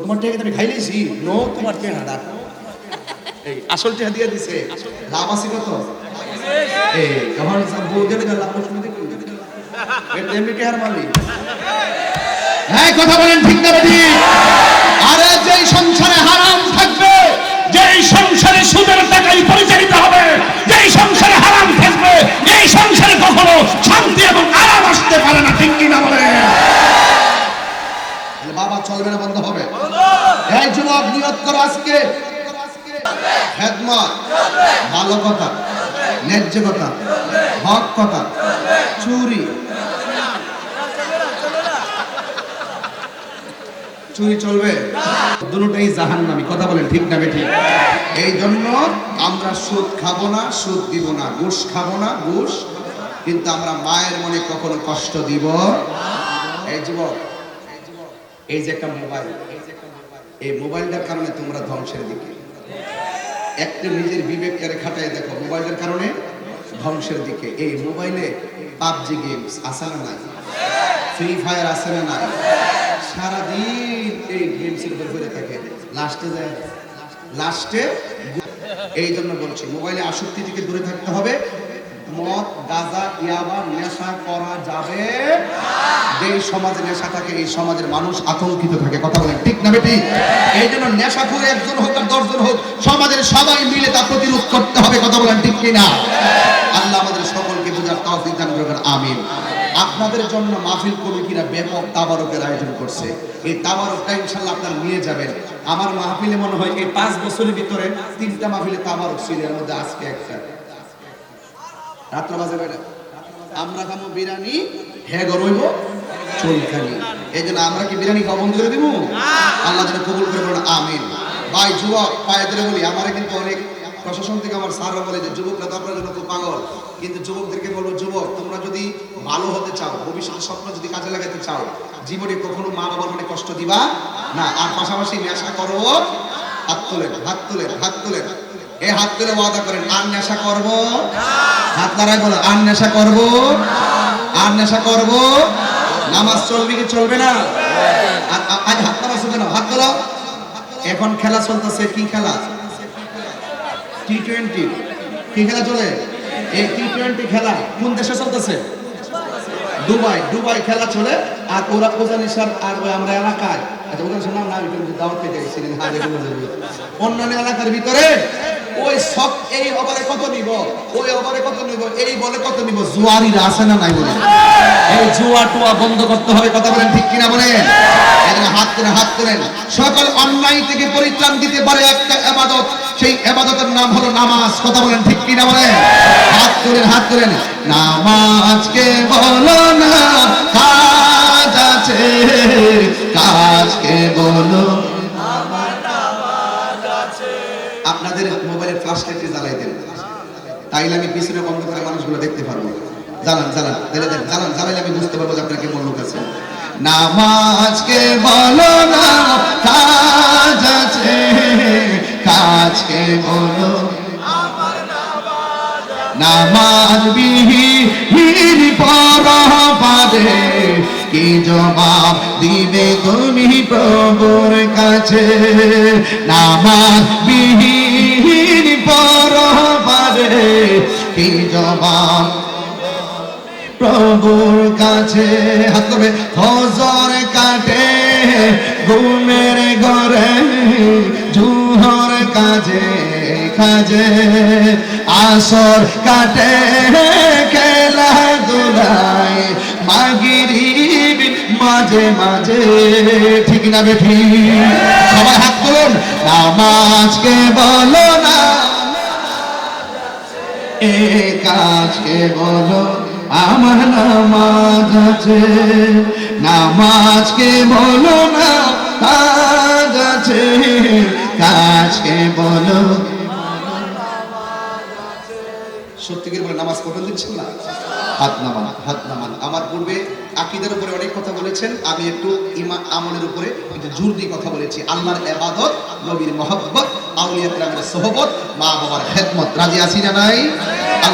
তোমার টেহাকে আমি খাই লাইছি নো তোমার টেহাটা এই আসল টেহা দিয়ে দিছে লাভ আছে কত এই যখন বউ গেলে লাভ শুনে দেখি এটা এমনি টেহার মালিক হ্যাঁ কথা বলেন ঠিক না বেটি? আরে যেই সংসারে হারাম থাকবে, যেই সংসারে সুদের টাকায় পরিচালিত হবে, যেই সংসারে হারাম থাকবে, এই সংসারে কখনো শান্তি এবং আরাম আসতে পারে না, ঠিক কি না বলে? বাবা চলবে না, বন্ধ হবে। এই যুবক নিয়ত করো আজকে খেদমত, ভালো কথা, ন্যায্য কথা, হক কথা, চুরি চুরি চলবে, দুটোটাই জাহান্নামী। কথা বলেন ঠিক না বেঠিক? এই জন্য আমরা সুদ খাবো না, সুদ দিব না, ঘুষ খাবো না, ঘুষ, কিন্তু আমরা মায়ের মনে কখনো কষ্ট দিব। এই যুবক, এই যে একটা মোবাইল, এই মোবাইলটার কারণে তোমরা ধ্বংসের দিকে। একটু নিজের বিবেককে খাটায় দেখো, মোবাইলের কারণে ধ্বংসের দিকে। এই মোবাইলে পাবজি গেমস আছে না নাই, ফ্রি ফায়ার আছে না নাই, সারাদিন এই গেমসের উপর ঘুরে থাকে, লাস্টে এই জন্য বলছি মোবাইলে আসক্তি থেকে দূরে থাকতে হবে। মদ, গাঁজা, ইয়াবা নেশা করা যাবে। যেই সমাজে নেশা থাকে এই সমাজের মানুষ আতঙ্কিত থাকে। কথা বলেন ঠিক না বেটি? এই জন্য নেশা করে একজন হোক আর 10 জন হোক, সমাজের সবাই মিলে তা প্রতিরোধ করতে হবে। কথা বলেন ঠিক কি না? আল্লাহ আমাদের সকলকে বোঝার তৌফিক দান করবেন, আমিন। আপনাদের জন্য মাহফিল কমিটিরা ব্যাপক তাবারকের আয়োজন করছে। এই তাবারকটা ইনশাআল্লাহ আপনারা নিয়ে যাবেন। আমার মাহফিলে মনে হয় এই 5 বছরের ভিতরে 3টা মাহফিলে তাবারক ছিল, এর মধ্যে আজকে একটা। রাত্র বাজে বেড়া আমরা খাবো বিরিয়ানি, হ্যাঁ গরইব চুলকানি। এই জন্য আমরা কি বিরিয়ানি খাওয়া বন্ধ করে দিব? আল্লাহ যেন কবুল করে বলেন, আমিন। ভাই যুবক পায়ে ধরে বলি, আমারে কিন্তু অনেক প্রশাসন থেকে আমার স্যাররা বলে যে যুবকরা তো আপনার জন্য খুব পাগল, কিন্তু যুবকদেরকে বলবো, যুবক তোমরা যদি ভালো হতে চাও, ভবিষ্যতের স্বপ্ন যদি কাজে লাগাতে চাও, জীবনে কখনো মা বাবার মনে কষ্ট দিবা না। আর পাশাপাশি নেশা করো, হাত তোলেন, হাত তোলেন, হাত তোলেন, এই হাত তুলে ওয়াদা করেন, আর নেশা করবো, হাত নাড়ায় বলো, আর নেশা করবো, আর নেশা করবো। নামাজ চলবে কি চলবে না? আজ হাত তোলা শুনবে না, হাত তোলো। এখন খেলা চলতেছে, কি খেলা? T20। কি খেলা চলে? এই T20 খেলা কোন দেশে চলতেছে? দুবাই। দুবাই খেলা চলে। আর ওরা ওজানিসার আর ওই আমরা এলাকায়, আচ্ছা ওজানিসার নাম না, দাওয়াত খেতে গেছিলেন অন্যান্য এলাকার ভিতরে ওই সব এই ওভারে কত নিব, ওই ওভারে কত নিব, এই বলে কত নিব, জুয়ারিরা আছে না নাই বলে? এই জুয়া টুয়া বন্ধ করতে হবে। কথা বলেন ঠিক কিনা বলেন? এখানে হাত তুলে, হাত তুলেন। সকল অন্যায় থেকে পরিত্রাণ দিতে পারে একটা ইবাদত, সেই ইবাদতের নাম হলো নামাজ। কথা বলেন ঠিক কিনা বলেন? হাত তুলেন, হাত তুলেন। নামাজকে বলো না কাজ আছে, কাজকে বলো। আপনাদের মোবাইলের ফ্ল্যাশ লাইটে জ্বালাই দেন, তাইলে আমি পিছনে বন্ধ করে মানুষগুলো দেখতে পারবো। জ্বালান, জ্বালান, তাহলে দেন, জ্বালান, জ্বালাইলে আমি বুঝতে পারবো যে আপনার কি মন আছে। নামাজকে বলো না কাজ আছে, কাজকে বলো। নামাজ বিহীন পরপারে কি জবাব দিবে তুমি প্রভুর কাছে? নামাজ বিহীন পরপারে কি জবাব প্রভুর কাছে? হাত করবে। ফজর কাটে ঘুমের ঘরে, জুহর কাজে কাজে, আসর কাটে খেলা ধুলায়, মাগরিব মাঝে মাঝে। ঠিক না বেঠি? সবাই হাত তুলুন। নামাজকে বলো না এ কাজকে বলো, আমার নামাজ আছে। নামাজকে বলো না আছে কাছে বলো সত্যি করে বলে নামাজ পড়তে দিচ্ছেন না হাত নামান হাত নামান আমার পূর্বে আকীদার উপরে অনেক কথা বলেছেন আমি একটু আমলের উপরে একটু জোর দিয়ে কথা বলেছি আল্লাহর ইবাদত নবীর মহব্বত আউলিয়া কেরামের সোহবত মা বাবার খেদমত রাজি আছি না নাই আল্লাহ